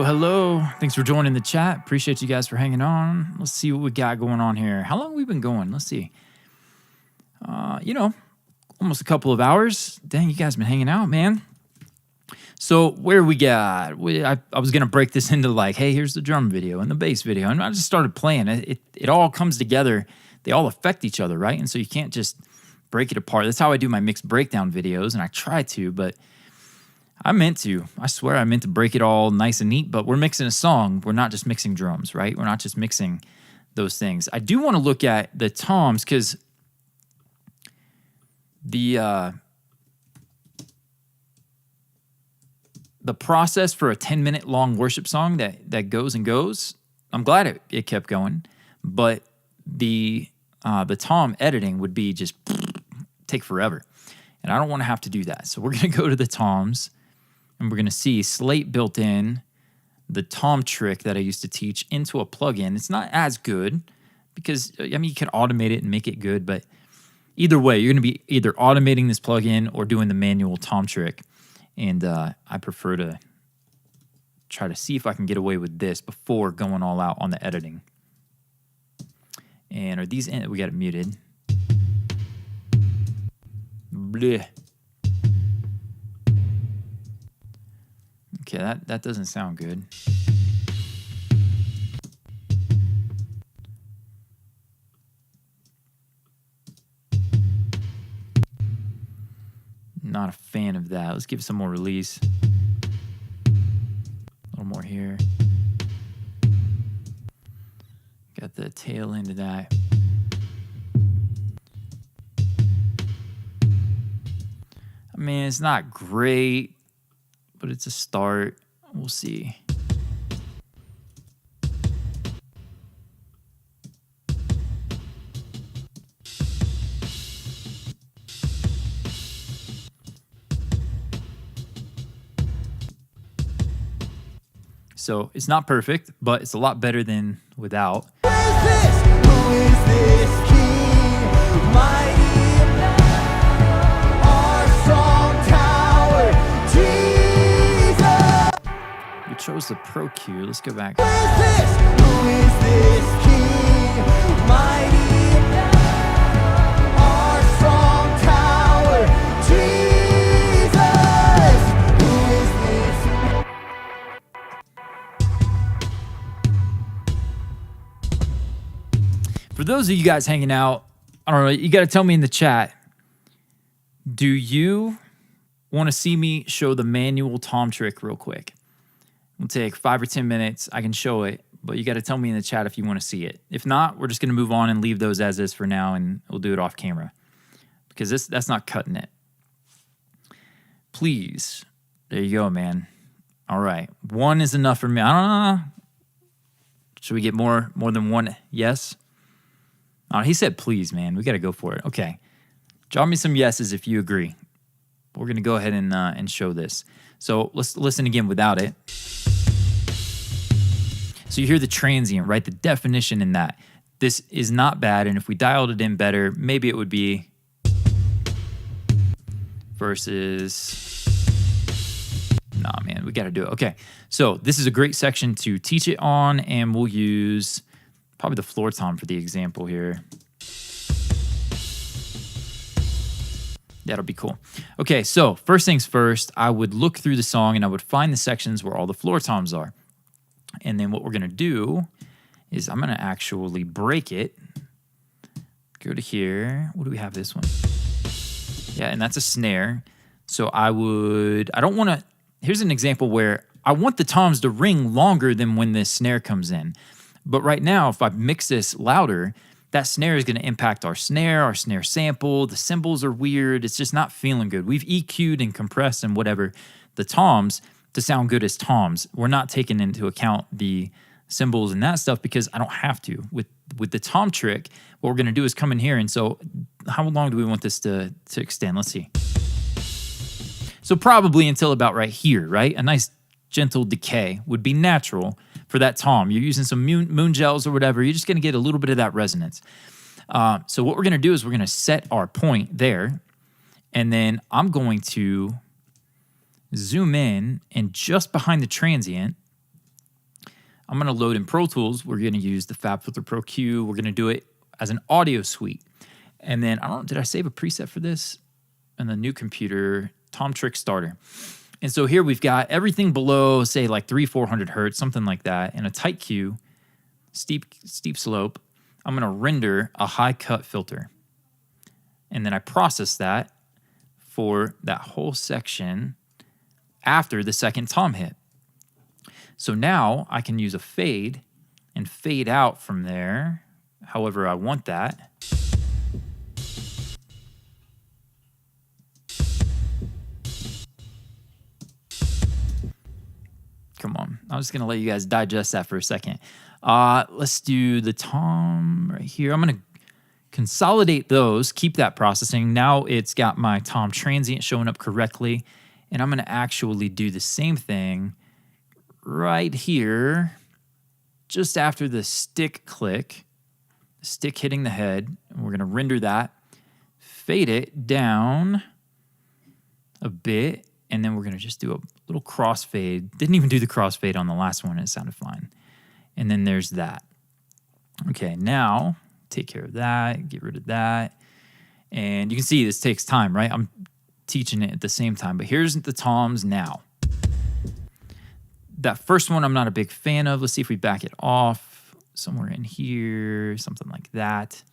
Hello. Thanks for joining the chat. Appreciate you guys for hanging on. Let's see what we got going on here. How long have we been going? Let's see. Almost a couple of hours. Dang, you guys been hanging out, man. So where we got? I was going to break this into like, hey, here's the drum video and the bass video. And I just started playing. It all comes together. They all affect each other, right? And so you can't just break it apart. That's how I do my mixed breakdown videos, and I try to, but I meant to. I swear I meant to break it all nice and neat, but we're mixing a song. We're not just mixing drums, right? We're not just mixing those things. I do want to look at the toms because the process for a 10-minute long worship song that goes and goes, I'm glad it kept going, but the tom editing would be just take forever, and I don't want to have to do that. So we're going to go to the toms, and we're going to see Slate built in the tom trick that I used to teach into a plugin. It's not as good because, you can automate it and make it good, but either way, you're going to be either automating this plugin or doing the manual tom trick. And I prefer to try to see if I can get away with this before going all out on the editing. And are these in? We got it muted. Blech. Okay, that doesn't sound good. Not a fan of that. Let's give it some more release. A little more here. Got the tail end of that. I mean, it's not great, but it's a start. We'll see. So it's not perfect, but it's a lot better than without. Who is this king? Mighty in battle, our strong tower, Jesus. We chose the Pro Q. Let's go back. Who is this king? Mighty in battle, our strong tower, Jesus. Who is this? For those of you guys hanging out, I don't know, you got to tell me in the chat, do you want to see me show the manual tom trick real quick? We'll take 5 or 10 minutes. I can show it, but you got to tell me in the chat if you want to see it. If not, we're just going to move on and leave those as is for now, and we'll do it off camera because that's not cutting it. Please. There you go, man. All right. 1 is enough for me. I don't know. Should we get more than 1? Yes? Oh, he said please, man. We got to go for it. Okay. Drop me some yeses if you agree. We're going to go ahead and show this. So let's listen again without it. So you hear the transient, right? The definition in that. This is not bad, and if we dialed it in better, maybe it would be versus... Nah, man, we got to do it. Okay, so this is a great section to teach it on, and we'll use probably the floor tom for the example here. That'll be cool. Okay, so first things first, I would look through the song and I would find the sections where all the floor toms are. And then what we're going to do is I'm going to actually break it. Go to here. What do we have this one? Yeah, and that's a snare. So I don't want to, here's an example where I want the toms to ring longer than when this snare comes in. But right now, if I mix this louder, that snare is going to impact our snare sample. The cymbals are weird. It's just not feeling good. We've EQ'd and compressed and whatever the toms to sound good as toms. We're not taking into account the cymbals and that stuff because I don't have to. With the tom trick, what we're going to do is come in here. And so how long do we want this to extend? Let's see. So probably until about right here, right? A nice gentle decay would be natural for that tom. You're using some moon gels or whatever. You're just going to get a little bit of that resonance. So what we're going to do is we're going to set our point there. And then I'm going to zoom in, and just behind the transient, I'm going to load in Pro Tools. We're going to use the FabFilter Pro Q. We're going to do it as an audio suite. And then, did I save a preset for this? And the new computer, Tom Trick Starter. And so here we've got everything below, say like 300-400 hertz, something like that, and a tight Q, steep slope. I'm going to render a high cut filter. And then I process that for that whole section after the second tom hit. So now I can use a fade and fade out from there, however I want that. Come on. I'm just going to let you guys digest that for a second. Let's do the tom right here. I'm going to consolidate those, keep that processing. Now it's got my tom transient showing up correctly. And I'm going to actually do the same thing right here, just after the stick click, stick hitting the head. And we're going to render that, fade it down a bit. And then we're going to just do a little crossfade. Didn't even do the crossfade on the last one. It sounded fine. And then there's that. Okay, now take care of that. Get rid of that. And you can see this takes time, right? I'm teaching it at the same time. But here's the toms now. That first one I'm not a big fan of. Let's see if we back it off. Somewhere in here. Something like that.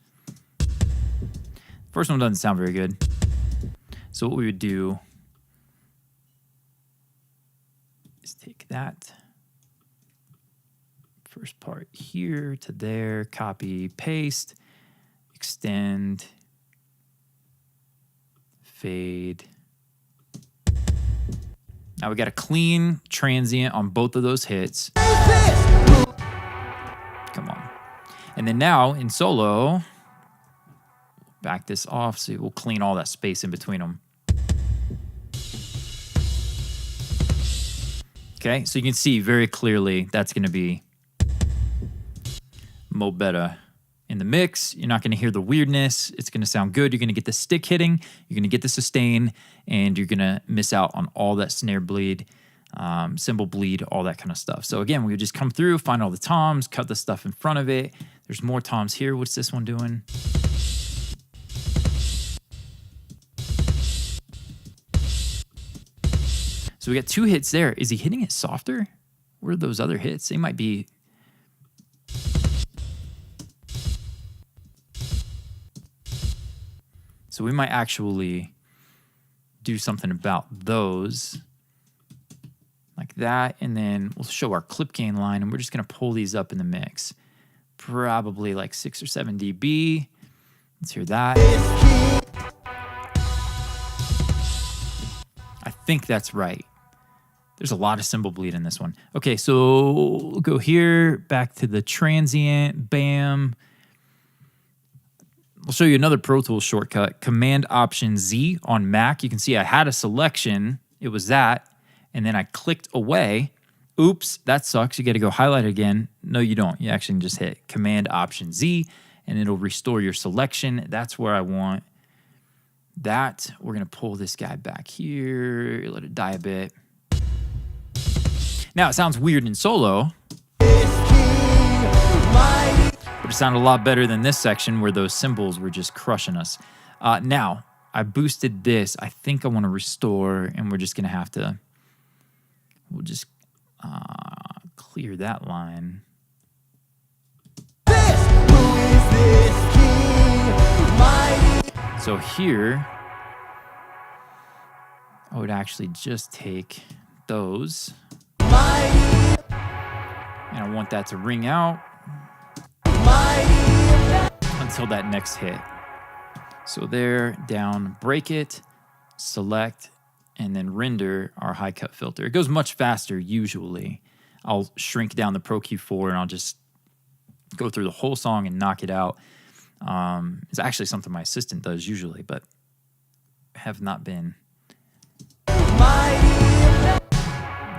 First one doesn't sound very good. So what we would do is take that first part here to there, copy, paste, extend, fade. Now we got a clean transient on both of those hits. Come on. And then now in solo, back this off so we'll clean all that space in between them. Okay, so you can see very clearly that's going to be mo better. In the mix, you're not going to hear the weirdness. It's going to sound good. You're going to get the stick hitting. You're going to get the sustain, and you're going to miss out on all that snare bleed, cymbal bleed, all that kind of stuff. So again, we would just come through, find all the toms, cut the stuff in front of it. There's more toms here. What's this one doing? So we got 2 hits there. Is he hitting it softer? Where are those other hits? They might be... So we might actually do something about those. like that. And then we'll show our clip gain line, and we're just going to pull these up in the mix. Probably like 6 or 7 dB. Let's hear that. I think that's right. There's a lot of cymbal bleed in this one. Okay, so we'll go here, back to the transient, bam. I'll show you another Pro Tools shortcut, Command-Option-Z on Mac. You can see I had a selection, it was that, and then I clicked away. Oops, that sucks, you gotta go highlight it again. No, you don't, you actually just hit Command-Option-Z, and it'll restore your selection. That's where I want that. We're gonna pull this guy back here, let it die a bit. Now, it sounds weird in solo, but it sounded a lot better than this section where those cymbals were just crushing us. Now, I boosted this. I think I want to restore, and we're just going to have to, we'll just clear that line. So here, I would actually just take those. And I want that to ring out until that next hit. So there, down, break it, select, and then render our high cut filter. It goes much faster usually. I'll shrink down the Pro Q4 and I'll just go through the whole song and knock it out. It's actually something my assistant does usually, but have not been.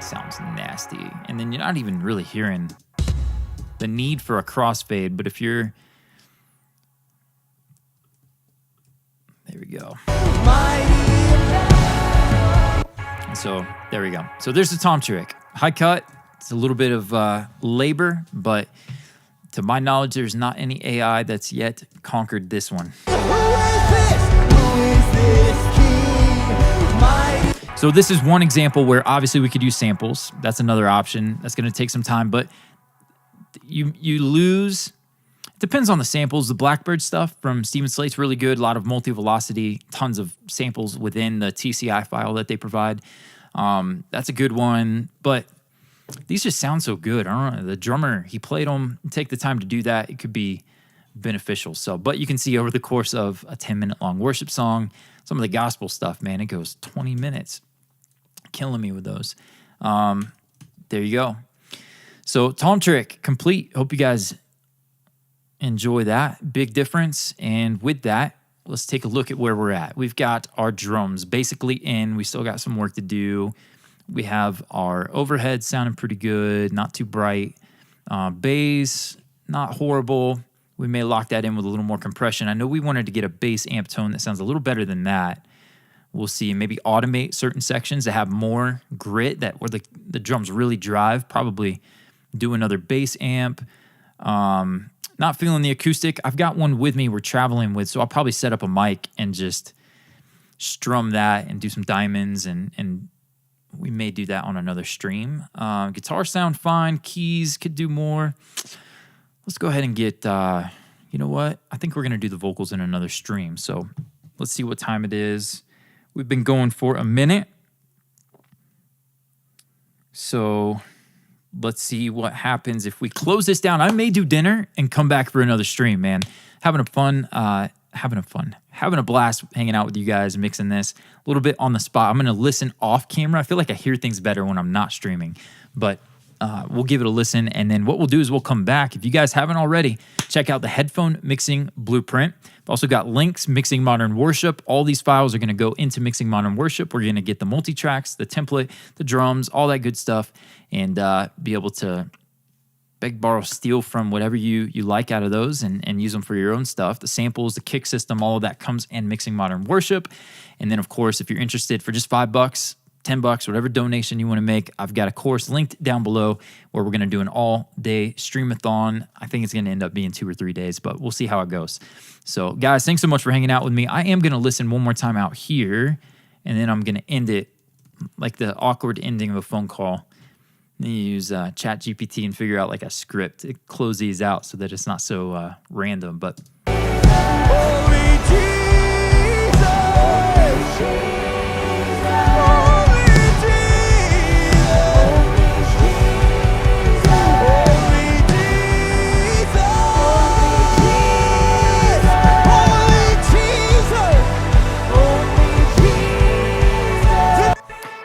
Sounds nasty. And then you're not even really hearing the need for a crossfade, but if you're, there we go. And so there we go. So there's the tom trick. High cut, it's a little bit of labor, but to my knowledge, there's not any AI that's yet conquered this one. So this is one example where obviously we could use samples. That's another option. That's going to take some time, but you lose. It depends on the samples. The Blackbird stuff from Steven Slate's really good. A lot of multi-velocity, tons of samples within the TCI file that they provide. That's a good one, but these just sound so good. I don't know. The drummer, he played them. Take the time to do that. It could be beneficial. So, but you can see over the course of a 10-minute long worship song, some of the gospel stuff, man, it goes 20 minutes. Killing me with those. There you go. So tom trick complete. Hope you guys enjoy that. Big difference. And with that, let's take a look at where we're at. We've got our drums basically in. We still got some work to do. We have our overhead sounding pretty good, not too bright. Bass, not horrible. We may lock that in with a little more compression. I know we wanted to get a bass amp tone that sounds a little better than that. We'll see. Maybe automate certain sections that have more grit, that where the drums really drive. Probably do another bass amp. Not feeling the acoustic. I've got one with me we're traveling with, so I'll probably set up a mic and just strum that and do some diamonds, and we may do that on another stream. Guitar sound fine. Keys could do more. Let's go ahead and get, you know what? I think we're going to do the vocals in another stream. So let's see what time it is. We've been going for a minute. So let's see what happens if we close this down. I may do dinner and come back for another stream, man. Having a blast hanging out with you guys, mixing this a little bit on the spot. I'm going to listen off camera. I feel like I hear things better when I'm not streaming, but we'll give it a listen. And then what we'll do is we'll come back. If you guys haven't already, check out the Headphone Mixing Blueprint. I've also got links, Mixing Modern Worship. All these files are going to go into Mixing Modern Worship. We're going to get the multi-tracks, the template, the drums, all that good stuff, and be able to beg, borrow, steal from whatever you like out of those and use them for your own stuff. The samples, the kick system, all of that comes in Mixing Modern Worship. And then, of course, if you're interested, for just $5, $10, whatever donation you want to make, I've got a course linked down below where we're going to do an all-day streamathon. I think it's going to end up being 2 or 3 days, but we'll see how it goes. So, guys, thanks so much for hanging out with me. I am going to listen one more time out here, and then I'm going to end it like the awkward ending of a phone call. Then you use ChatGPT and figure out like a script to close these out so that it's not so random. But Holy Jesus. Holy Jesus.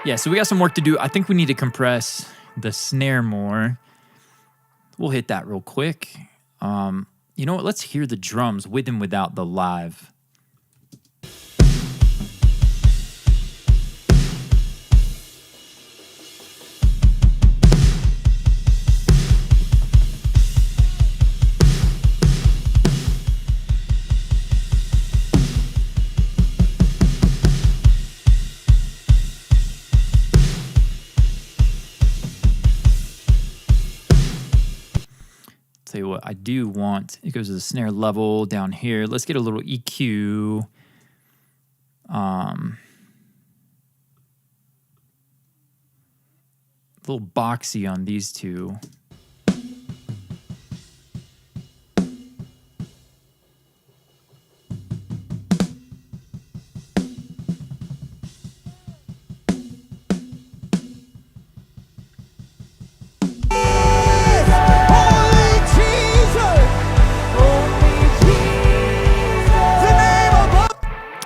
Yeah, so we got some work to do. I think we need to compress the snare more. We'll hit that real quick. You know what? Let's hear the drums with and without the live. Tell you what, I do want, it goes to the snare level down here. Let's get a little EQ. A little boxy on these two.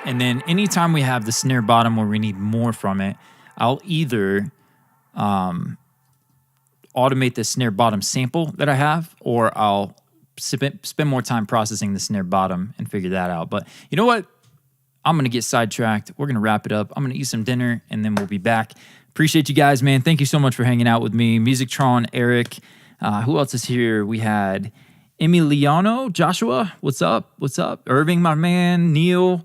And then anytime we have the snare bottom where we need more from it, I'll either automate the snare bottom sample that I have, or I'll spend more time processing the snare bottom and figure that out. But you know what? I'm going to get sidetracked. We're going to wrap it up. I'm going to eat some dinner, and then we'll be back. Appreciate you guys, man. Thank you so much for hanging out with me. Musictron, Eric. Who else is here? We had Emiliano, Joshua. What's up? What's up? Irving, my man. Neil.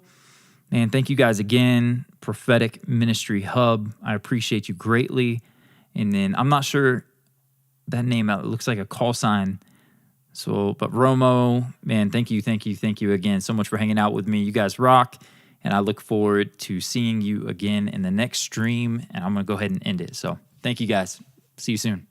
Man, thank you guys again. Prophetic Ministry Hub. I appreciate you greatly. And then I'm not sure that name out. It looks like a call sign. So, but Romo, man, thank you again so much for hanging out with me. You guys rock. And I look forward to seeing you again in the next stream. And I'm going to go ahead and end it. So thank you guys. See you soon.